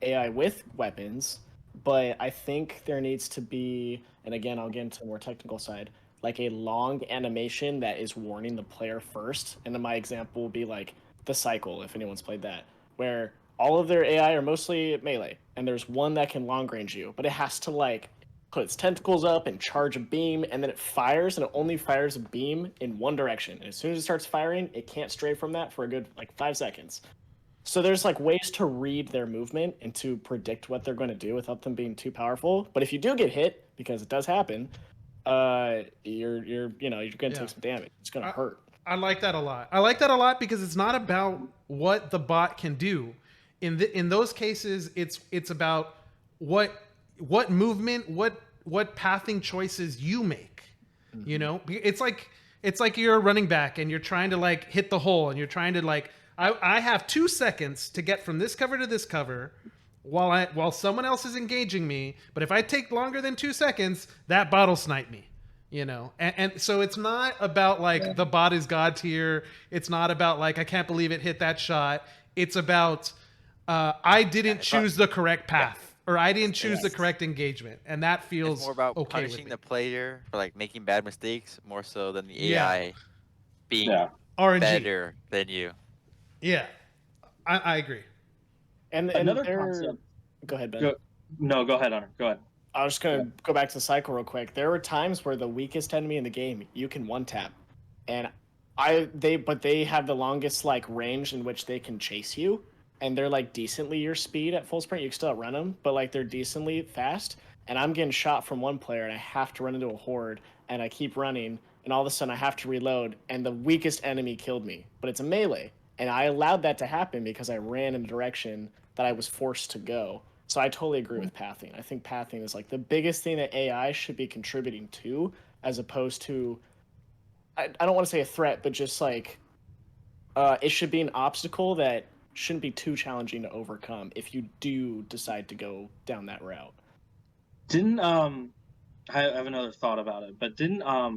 AI with weapons, but I think there needs to be, and again, I'll get into the more technical side, like a long animation that is warning the player first. And then my example will be like the cycle, if anyone's played that, where all of their AI are mostly melee, and there's one that can long range you, but it has to like put its tentacles up and charge a beam, and then it fires, and it only fires a beam in one direction. And as soon as it starts firing, it can't stray from that for a good like 5 seconds. So there's like ways to read their movement and to predict what they're going to do without them being too powerful. But if you do get hit, because it does happen, you're going to take some damage. It's going to hurt. I like that a lot. I like that a lot because it's not about what the bot can do. In those cases, it's about what movement, what pathing choices you make. Mm-hmm. You know, it's like you're a running back and you're trying to like hit the hole, and you're trying to like I have 2 seconds to get from this cover to this cover while someone else is engaging me. But if I take longer than 2 seconds, that bot will snipe me. You know, and so it's not about like the bot is god tier. It's not about like I can't believe it hit that shot. It's about I didn't choose the correct path, or I didn't choose the correct engagement, and that feels it's more about okay punishing with the player for like making bad mistakes more so than the AI being RNG. better than you. Yeah, I agree. And another concept. Go ahead, Ben. Go ahead, Hunter. Go ahead. I was just gonna go back to the cycle real quick. There were times where the weakest enemy in the game you can one tap, and they have the longest like range in which they can chase you, and they're like decently your speed at full sprint. You can still outrun them, but like they're decently fast. And I'm getting shot from one player, and I have to run into a horde, and I keep running, and all of a sudden I have to reload, and the weakest enemy killed me. But it's a melee, and I allowed that to happen because I ran in the direction that I was forced to go. So I totally agree with pathing. I think pathing is like the biggest thing that AI should be contributing to, as opposed to, I don't want to say a threat, but just like it should be an obstacle that shouldn't be too challenging to overcome if you do decide to go down that route. Didn't I have another thought about it, but didn't I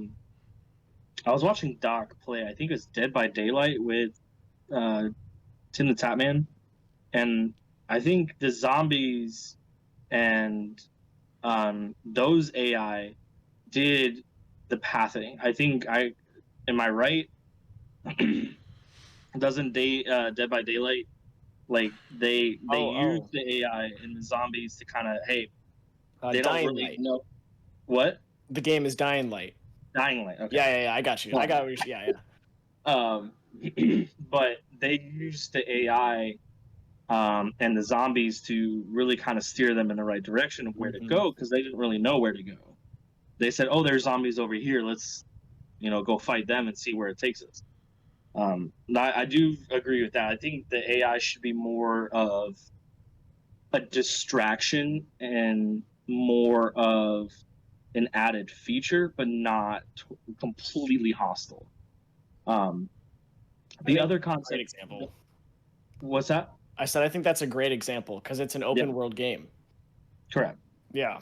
was watching Doc play, I think it was Dead by Daylight with Tim the Tatman, and I think the zombies and those AI did the pathing. I think am I right? Doesn't Dead by Daylight, like they use the AI and the zombies to kind of they don't really know what the game is. Dying Light. Dying Light. Okay. Yeah. I got you. I got what you're, but they use the AI and the zombies to really kind of steer them in the right direction of where to go, because they didn't really know where to go. They said, "Oh, there's zombies over here. Let's, go fight them and see where it takes us." I do agree with that. I think the AI should be more of a distraction and more of an added feature, but not completely hostile. The other Great concept. example. What's that? I said I think that's a great example because it's an open Yeah. world game. Correct. Yeah.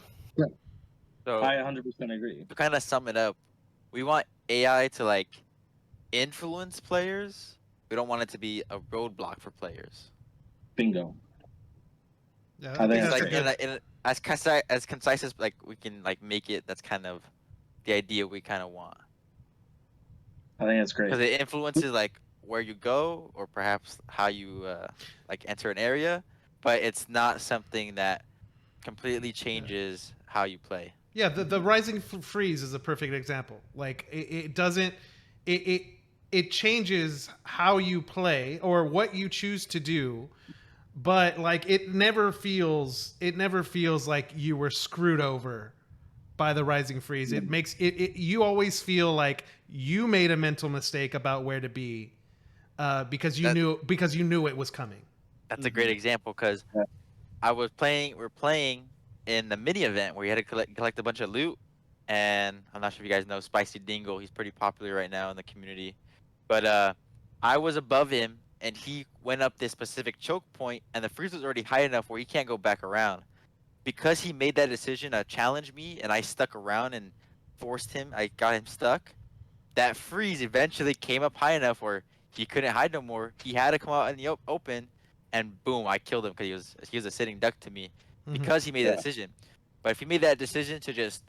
So I 100% agree. to kind of sum it up, we want AI to like influence players. We don't want it to be a roadblock for players. Bingo. Yeah, I I think think It's that's like a good. as concise as like we can like make it. That's kind of the idea we kind of want, I think that's great. because it influences like where you go or perhaps how you like enter an area, but it's not something that completely changes how you play. Yeah, the rising freeze is a perfect example. Like it doesn't it it changes how you play or what you choose to do, but like it never feels like you were screwed over by the rising freeze. It makes it you always feel like you made a mental mistake about where to be because you That- knew it was coming. That's a great example, because Yeah. we're playing in the mini event where you had to collect a bunch of loot, and I'm not sure if you guys know Spicy Dingle. He's pretty popular right now in the community, but I was above him and he went up this specific choke point, and the freeze was already high enough where he can't go back around. Because he made that decision to challenge me, and I stuck around and forced him, I got him stuck. That freeze eventually came up high enough where he couldn't hide no more. He had to come out in the open, and boom, I killed him because he was a sitting duck to me because he made that Yeah. decision. But if he made that decision to just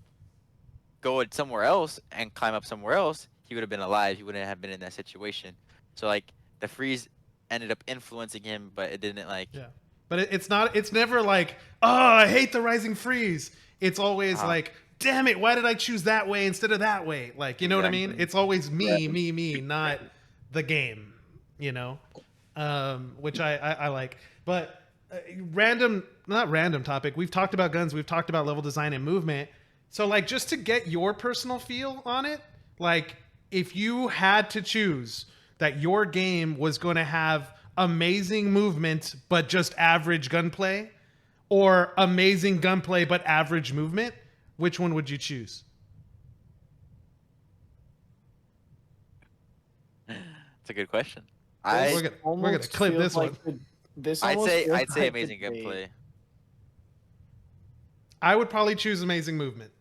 go somewhere else and climb up somewhere else, he would have been alive. He wouldn't have been in that situation. So like the freeze ended up influencing him, but it didn't like. Yeah. But it's not. It's never like, oh, I hate the rising freeze. It's always Uh-huh. like, damn it, why did I choose that way instead of that way? Like, you know what I mean? Exactly. It's always me, Right. me, not the game. You know, which I like. But not random topic. We've talked about guns. We've talked about level design and movement. So like, just to get your personal feel on it, like, if you had to choose that your game was going to have amazing movement but just average gunplay, or amazing gunplay but average movement, which one would you choose? It's a good question. We're gonna Almost clip feels this one. This I'd almost say feels I'd say like amazing the gunplay. I would probably choose amazing movement.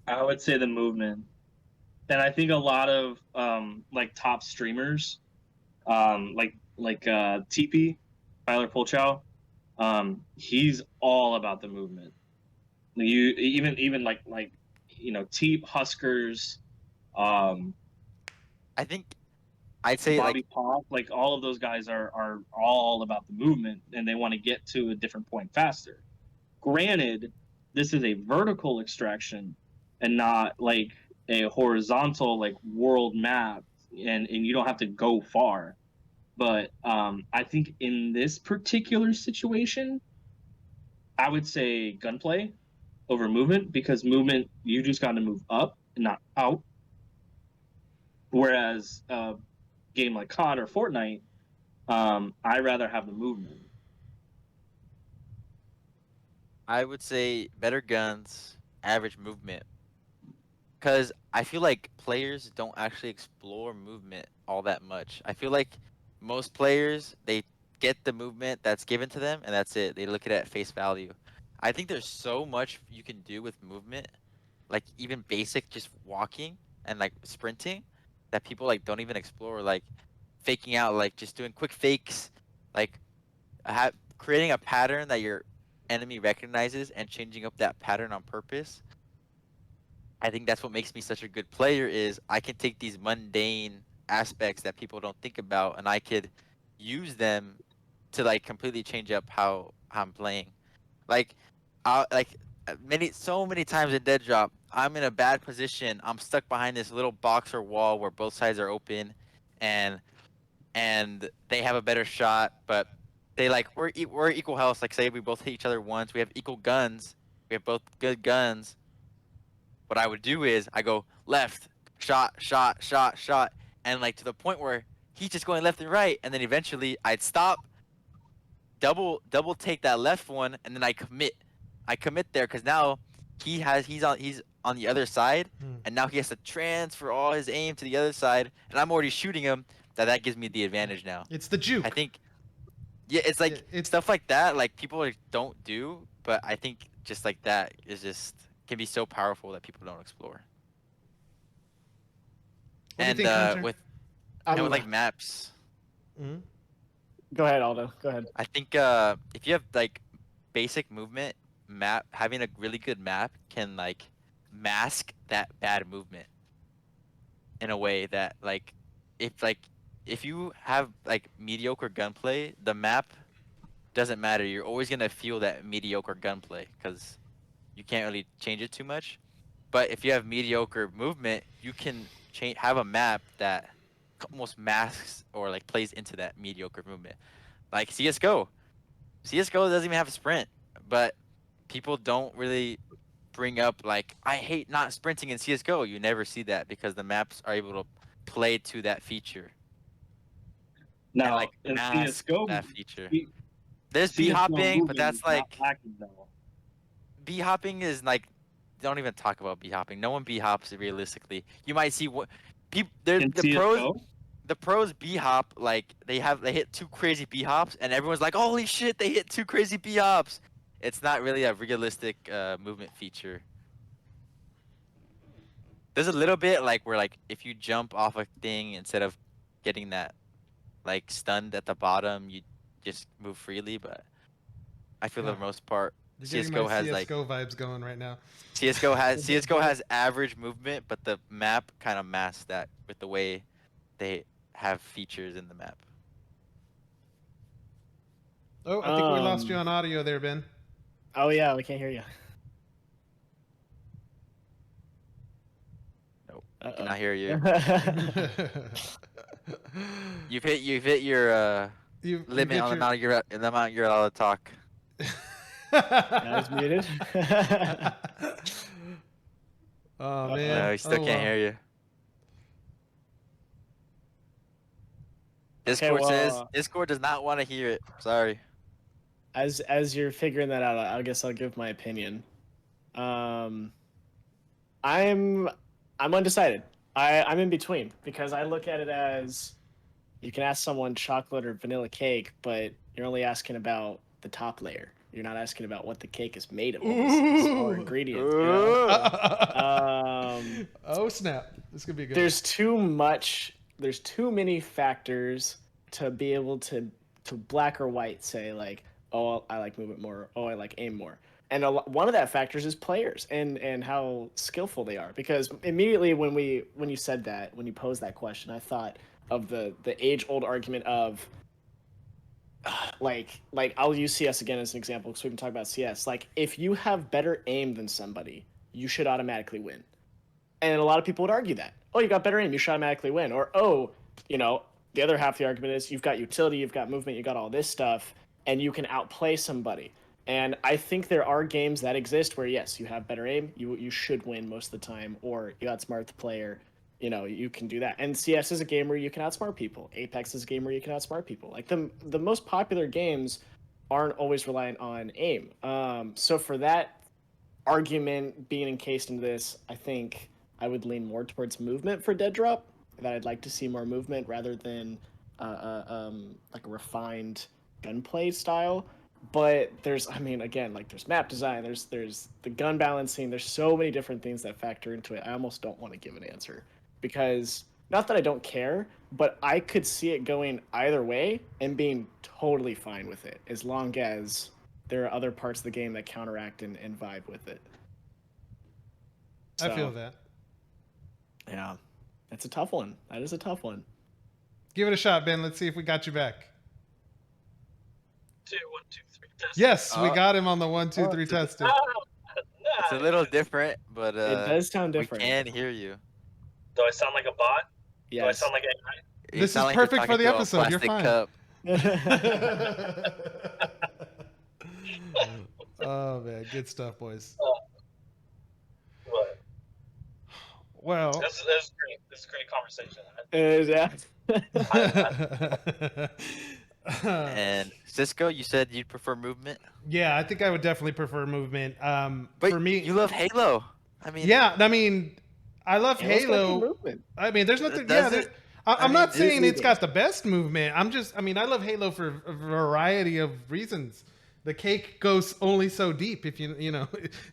I would say the movement, and I think a lot of like top streamers, like TP, Tyler Polchow, he's all about the movement. You even like Teep Huskers, um, I think I'd say Bobby like Pop, like all of those guys are all about the movement, and they want to get to a different point faster. Granted, this is a vertical extraction and not like a horizontal like world map, and you don't have to go far. But I think in this particular situation, I would say gunplay over movement, because movement, you just got to move up and not out. Whereas a game like COD or Fortnite, I rather have the movement. I would say better guns, average movement. Because I feel like players don't actually explore movement all that much. I feel like most players, they get the movement that's given to them and that's it. They look at it at face value. I think there's so much you can do with movement, like even basic just walking and like sprinting, that people like don't even explore, like faking out, like just doing quick fakes, like creating a pattern that your enemy recognizes and changing up that pattern on purpose. I think that's what makes me such a good player, is I can take these mundane aspects that people don't think about and I could use them to like completely change up how I'm playing. Like like so many times in Deadrop, I'm in a bad position. I'm stuck behind this little box or wall where both sides are open, and they have a better shot, but they like we're equal health. Like say we both hit each other once, we have equal guns, we have both good guns. What I would do is I go left, shot, shot, shot, shot, and like to the point where he's just going left and right, and then eventually I'd stop, double take that left one, and then I commit. I commit there because now he's on the other side, Hmm. and now he has to transfer all his aim to the other side, and I'm already shooting him. That gives me the advantage now. It's the juke. I think, yeah, it's Yeah, like it's stuff like that. Like people like, don't do, but I think just like that is just can be so powerful that people don't explore. What do you And think, Hunter? with like maps. Mhm. Go ahead, Aldo. Go ahead. I think if you have like basic movement map, having a really good map can like mask that bad movement in a way that like if you have like mediocre gunplay, the map doesn't matter. You're always gonna feel that mediocre gunplay because you can't really change it too much. But if you have mediocre movement, you can have a map that almost masks or like plays into that mediocre movement. Like CS:GO. CS:GO doesn't even have a sprint, but people don't really bring up like I hate not sprinting in CS:GO. You never see that because the maps are able to play to that feature and Now like in mask CS:GO, that feature. C- There's B CS:GO hopping, but movement that's is not like lacking though. B hopping is like don't even talk about B hopping. No one B hops realistically. You might see what people In the pros CS:GO, B hop like they hit two crazy B hops and everyone's like holy shit they hit two crazy B hops. It's not really a realistic movement feature. There's a little bit like where like if you jump off a thing instead of getting that like stunned at the bottom, you just move freely. But I feel Yeah. the most part You're getting my CS:GO has like CS:GO vibes going right now. CS:GO has average movement, but the map kind of masks that with the way they have features in the map. Oh, I think we lost you Um, on audio there, Ben. Oh yeah, we can't hear you. Nope, I Uh-oh. cannot hear you. you've You've hit your limit hit on your... the amount you're allowed to talk. I was muted. Oh Uh-oh. man. No, he still Oh can't well. hear you. Okay, Discord does not want to hear it. Sorry. as you're figuring that out, I guess I'll give my opinion. Um, I'm undecided. I'm in between because I look at it as you can ask someone chocolate or vanilla cake, but you're only asking about the top layer. You're not asking about what the cake is made of, all those smaller Ooh. ingredients. You know? Ooh. Oh snap! This could be good. There's too much. There's too many factors to be able to black or white say like, oh, I like movement more. Oh, I like aim more. And one of that factors is players and how skillful they are. Because immediately when you said that, when you posed that question, I thought of the age old argument of like I'll use CS again as an example because we've been talking about CS. Like if you have better aim than somebody, you should automatically win. And a lot of people would argue that. Oh, you got better aim, you should automatically win. Or, oh, the other half of the argument is you've got utility, you've got movement, you got all this stuff, and you can outplay somebody. And I think there are games that exist where, yes, you have better aim, you should win most of the time, or you outsmart the player, you can do that. And CS is a game where you can outsmart people. Apex is a game where you can outsmart people. Like the most popular games aren't always reliant on aim. So for that argument being encased in this, I think I would lean more towards movement for Deadrop. That I'd like to see more movement rather than like a refined gunplay style. But there's map design, there's the gun balancing, there's so many different things that factor into it. I almost don't want to give an answer because not that I don't care, but I could see it going either way and being totally fine with it as long as there are other parts of the game that counteract and vibe with it. I feel So, that. yeah, it's a tough one. That is a tough one. Give it a shot, Ben. Let's see if we got you back. 2, 1, 2, 3, test. Yes, we Oh. got him on the 1, 2, 3 testing. It's a little different, but It does sound different. we can hear you. Do I sound like a bot? Do I Yes. sound like AI? You This sound is like you're perfect for talking the to a episode. You're plastic fine. cup. Oh man, good stuff, boys. What? Well, This is great. This is a great conversation. Yeah. And Cisco, you said you'd prefer movement, Yeah, I think I would definitely prefer movement. but For me, you love Halo. I mean, yeah, I mean, I love Halo's got good Halo. movement. I mean, there's nothing. Yeah, does it? I I'm not mean, It is saying it's got movement. the best movement. I mean, I love Halo for a variety of reasons. The cake goes only so deep if you know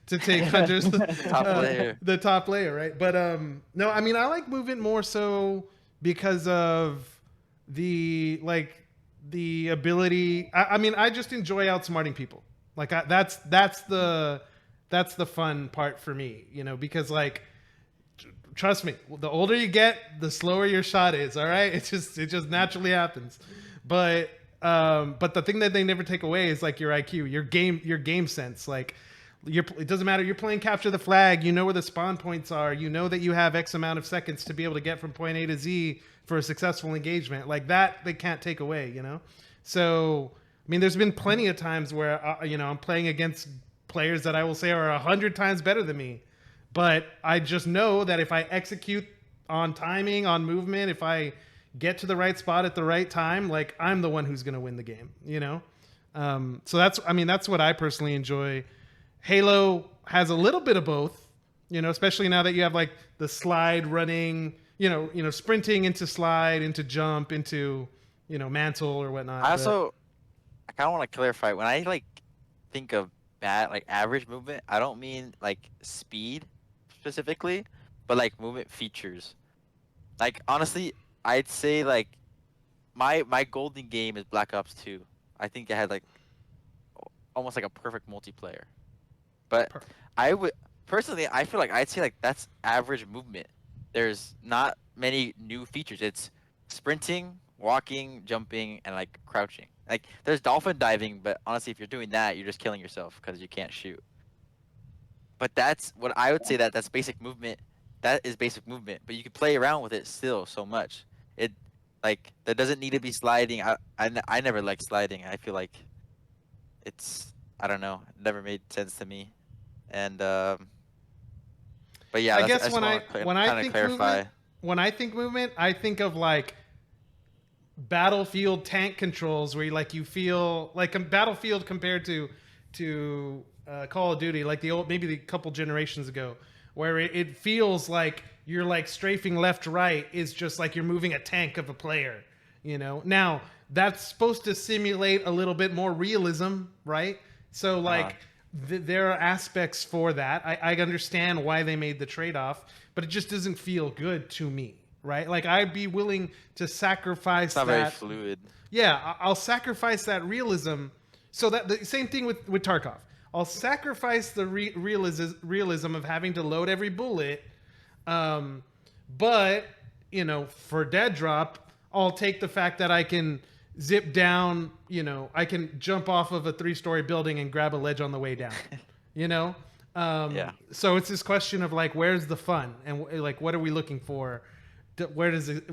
to take Hunter's Top layer. the top layer, right? But no, I mean, I like movement more so because of the ability. I mean, I just enjoy outsmarting people. Like that's the fun part for me, you know, because like trust me, the older you get, the slower your shot is. All right, it just naturally happens. But the thing that they never take away is like your IQ, your game sense. Like it doesn't matter. You're playing capture the flag. You know where the spawn points are. You know that you have X amount of seconds to be able to get from point A to Z for a successful engagement. Like that, they can't take away. You know. So I mean, there's been plenty of times where I'm playing against players that I will say are 100 times better than me, but I just know that if I execute on timing, on movement, if I get to the right spot at the right time, like I'm the one who's going to win the game, you know? So that's what I personally enjoy. Halo has a little bit of both, you know, especially now that you have like the slide running, sprinting into slide, into jump, into, mantle or whatnot. I kind of want to clarify when I like think of bad like average movement. I don't mean like speed specifically, but like movement features. Like honestly, I'd say like my golden game is Black Ops 2. I think it had like almost like a perfect multiplayer. But I would personally, I feel like I'd say like that's average movement. There's not many new features. It's sprinting, walking, jumping, and like crouching. Like there's dolphin diving, but honestly, if you're doing that, you're just killing yourself because you can't shoot. But that's what I would say that's basic movement. That is basic movement, but you can play around with it still so much. It like that doesn't need to be sliding. I never liked sliding. I feel like it's I don't know. It never made sense to me. And but yeah, I that's, guess I just want to when I kind of think clarify. movement, I think of like Battlefield tank controls where you feel like a Battlefield compared to Call of Duty, like maybe a couple generations ago, where it feels like you're like strafing left right is just like you're moving a tank of a player, you know. Now that's supposed to simulate a little bit more realism, right? So like there are aspects for that. I understand why they made the trade-off, but it just doesn't feel good to me, right? Like I'd be willing to sacrifice It's not very fluid. Yeah, I'll sacrifice that realism. So that the same thing with Tarkov. I'll sacrifice the realism of having to load every bullet, but for Deadrop, I'll take the fact that I can zip down. I can jump off of a 3-story building and grab a ledge on the way down. Yeah. So it's this question of like, where's the fun, and like, what are we looking for? Where does it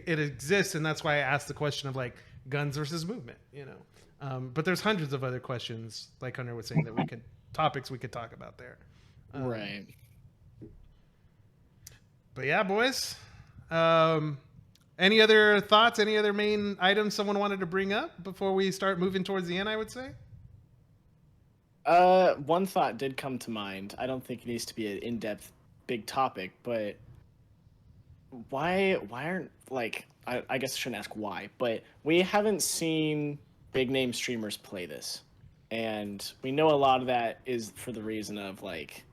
exist? And that's why I asked the question of like guns versus movement. But there's hundreds of other questions, like Hunter was saying, that topics we could talk about there. Right. But yeah, boys. Any other thoughts? Any other main items someone wanted to bring up before we start moving towards the end? I would say. One thought did come to mind. I don't think it needs to be an in-depth big topic, but why aren't I guess I shouldn't ask why, but we haven't seen big name streamers play this, and we know a lot of that is for the reason of like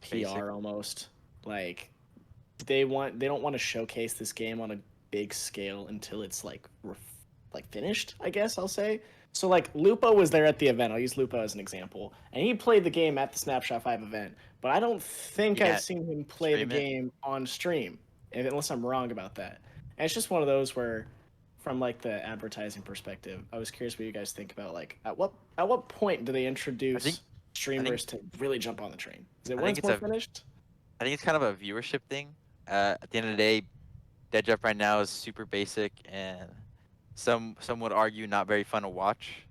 PR almost. Like they don't want to showcase this game on a big scale until it's like finished, I guess I'll say. So like Lupo was there at the event. I'll use Lupo as an example, and he played the game at the Snapshot 5 event. But I don't think I've seen him play the game on stream, unless I'm wrong about that. And it's just one of those where, from like the advertising perspective, I was curious what you guys think about like at what point do they introduce streamers to really jump on the train? Is it when it's more finished? I think it's kind of a viewership thing. At the end of the day, Deadrop right now is super basic and some would argue not very fun to watch.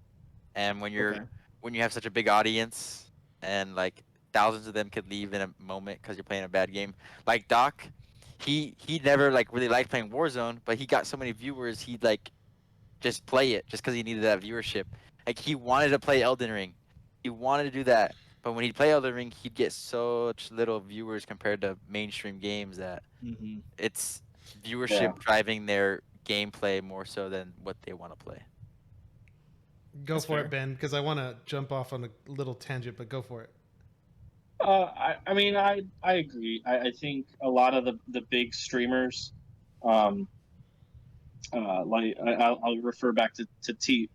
And when you have such a big audience and like thousands of them could leave in a moment because you're playing a bad game. Like Doc, he never like really liked playing Warzone, but he got so many viewers he like just play it just because he needed that viewership. Like he wanted to play Elden Ring, he wanted to do that, but when he'd play Elden Ring, he'd get such little viewers compared to mainstream games that it's viewership driving their gameplay more so than what they want to play. Go for it, Ben, because I want to jump off on a little tangent, but go for it. I mean, I agree. I think a lot of the big streamers, like I'll refer back to T,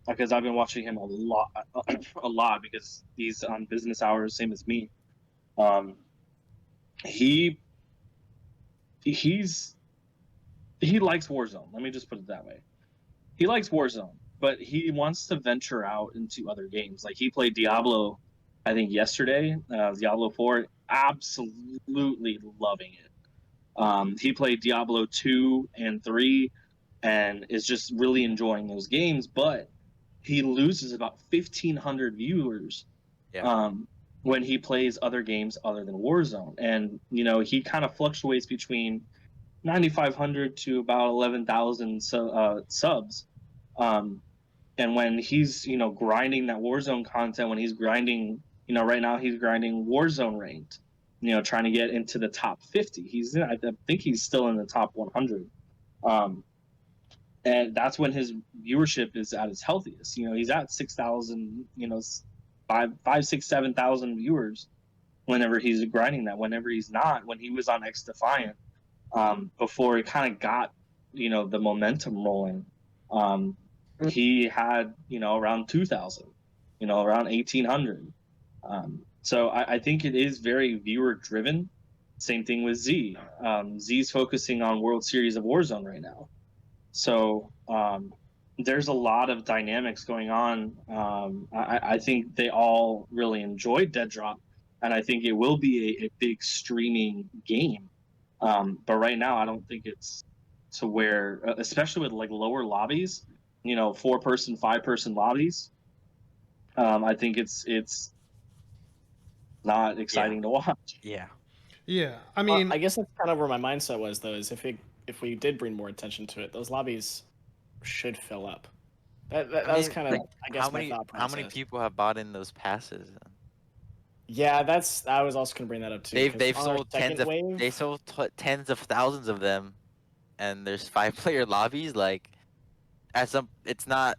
because I've been watching him a lot because he's on business hours, same as me. He likes Warzone. Let me just put it that way. He likes Warzone, but he wants to venture out into other games. Like he played Diablo, I think yesterday, Diablo 4, absolutely loving it. He played Diablo 2 and 3 and is just really enjoying those games, but he loses about 1,500 viewers when he plays other games other than Warzone. And, you know, he kind of fluctuates between 9,500 to about 11,000 subs. And when he's, you know, grinding that Warzone content, when he's grinding, you know, right now he's grinding Warzone ranked, you know, trying to get into the top 50. I think he's still in the top 100. And that's when his viewership is at its healthiest. You know, he's at 6,000, you know, 7,000 viewers whenever he's grinding that. Whenever he's not, when he was on X Defiant, before he kind of got, you know, the momentum rolling, he had, you know, around 2,000, you know, around 1,800. So I think it is very viewer driven. Same thing with Z. Z's focusing on World Series of Warzone right now. So there's a lot of dynamics going on. I think they all really enjoyed Deadrop, and I think it will be a big streaming game. But right now, I don't think it's to where, especially with like lower lobbies, you know, 4-person, 5-person lobbies. I think it's not exciting to watch. Yeah. Yeah, I mean, I guess that's kind of where my mindset was, though, is if we did bring more attention to it, those lobbies should fill up. That was kind of, I guess, my thought process. How many people have bought in those passes? Yeah, I was also gonna bring that up too. They've sold tens of thousands of them, and there's 5-player lobbies. Like, it's not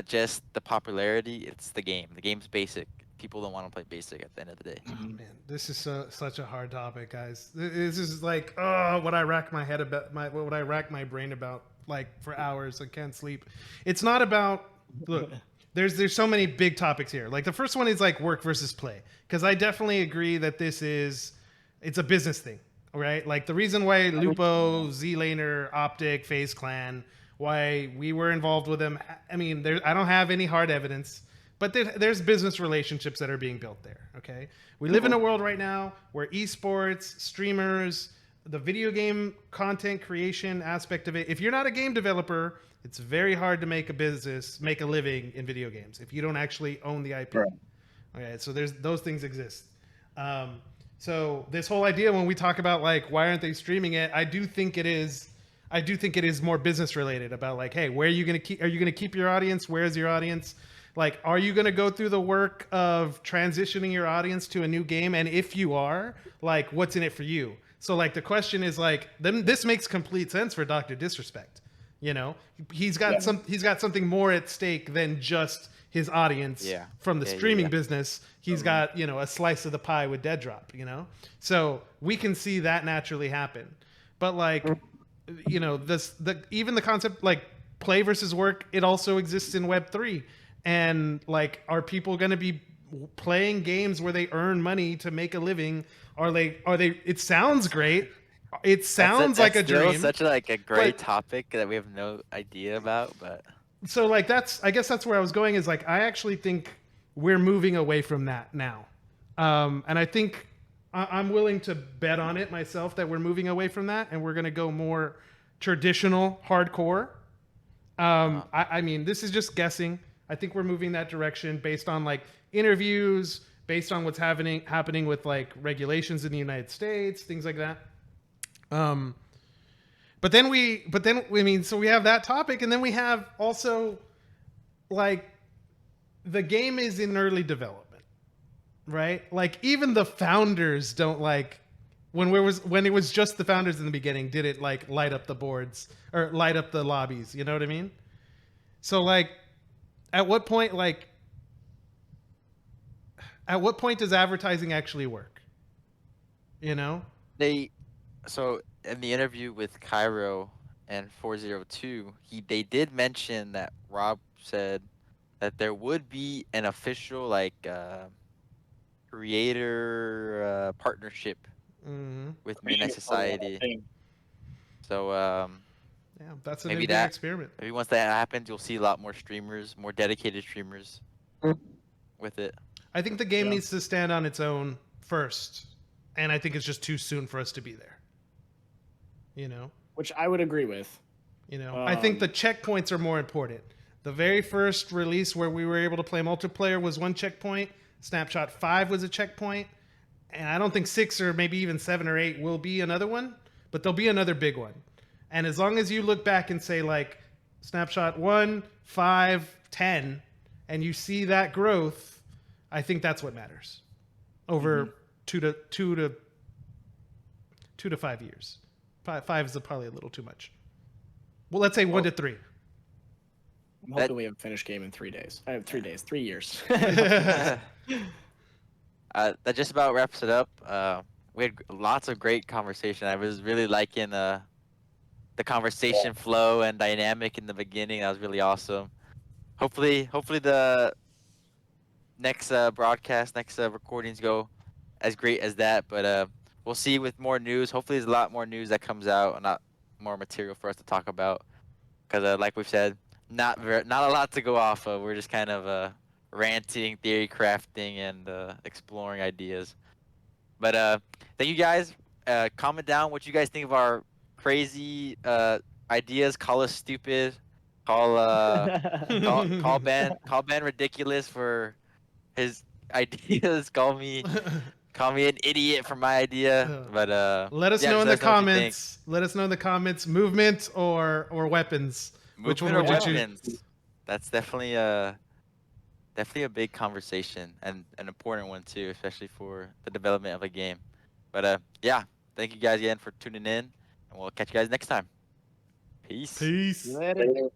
just the popularity; it's the game. The game's basic. People don't want to play basic at the end of the day. Oh, man, this is such a hard topic, guys. This is like, what I rack my head about, what I rack my brain about, like for hours. I can't sleep. It's not about, look, there's so many big topics here. Like the first one is like work versus play, because I definitely agree that it's a business thing, right? Like the reason why Lupo, Z-Laner, Optic, FaZe Clan, why we were involved with them. I mean, I don't have any hard evidence. But there's business relationships that are being built there, okay? We live in a world right now where esports, streamers, the video game content creation aspect of it, if you're not a game developer, it's very hard to make a living in video games if you don't actually own the IP. Right. Okay, so those things exist. So this whole idea when we talk about like, why aren't they streaming it? I do think it is more business related about like, hey, are you going to keep your audience? Where's your audience? Like, are you going to go through the work of transitioning your audience to a new game? And if you are, like, what's in it for you? So, like, the question is, like, this makes complete sense for Dr. Disrespect. You know, he's got something more at stake than just his audience from the streaming business. He's got, you know, a slice of the pie with Deadrop, you know? So we can see that naturally happen. But, like, you know, even the concept, like, play versus work, it also exists in Web3. And like, are people going to be playing games where they earn money to make a living? Are they? It sounds great. It sounds like a dream. Such like a great topic that we have no idea about, but so like I guess that's where I was going. Is like, I actually think we're moving away from that now, and I think I'm willing to bet on it myself that we're moving away from that, and we're going to go more traditional, hardcore. I mean, this is just guessing. I think we're moving that direction based on like interviews, based on what's happening with like regulations in the United States, things like that. But then so we have that topic, and then we have also like the game is in early development, right? Like even the founders don't like when it was just the founders in the beginning, did it like light up the boards or light up the lobbies? You know what I mean? So like, at what point does advertising actually work? You know? So in the interview with Cairo and 402, they did mention that Rob said that there would be an official like creator partnership with Midnight Society. So yeah, that's a maybe new experiment. Maybe once that happens, you'll see a lot more streamers, more dedicated streamers with it. I think the game needs to stand on its own first, and I think it's just too soon for us to be there. You know, which I would agree with. You know, I think the checkpoints are more important. The very first release where we were able to play multiplayer was one checkpoint. Snapshot 5 was a checkpoint. And I don't think 6 or maybe even 7 or 8 will be another one, but there'll be another big one. And as long as you look back and say like Snapshot 1, 5, 10, and you see that growth, I think that's what matters over 2 to 5 years. 5 is probably a little too much. Well, let's say 1 to 3. I'm hoping we have a finished game in 3 days. I have 3 days, 3 years. That just about wraps it up. We had lots of great conversation. I was really liking the conversation flow and dynamic in the beginning. That was really awesome. Hopefully the next broadcast, next recordings go as great as that. But we'll see with more news. Hopefully there's a lot more news that comes out, and not more material for us to talk about. Because like we've said, not a lot to go off of. We're just kind of ranting, theory crafting, and exploring ideas. But thank you guys. Comment down what you guys think of our crazy ideas. Call us stupid. Call Ben ridiculous for his ideas. Call me an idiot for my idea. But let us know in the comments. Let us know in the comments. Movement or weapons. Which one would you choose? That's definitely a big conversation, and an important one too, especially for the development of a game. But yeah, thank you guys again for tuning in, and we'll catch you guys next time. Peace. Peace. Later.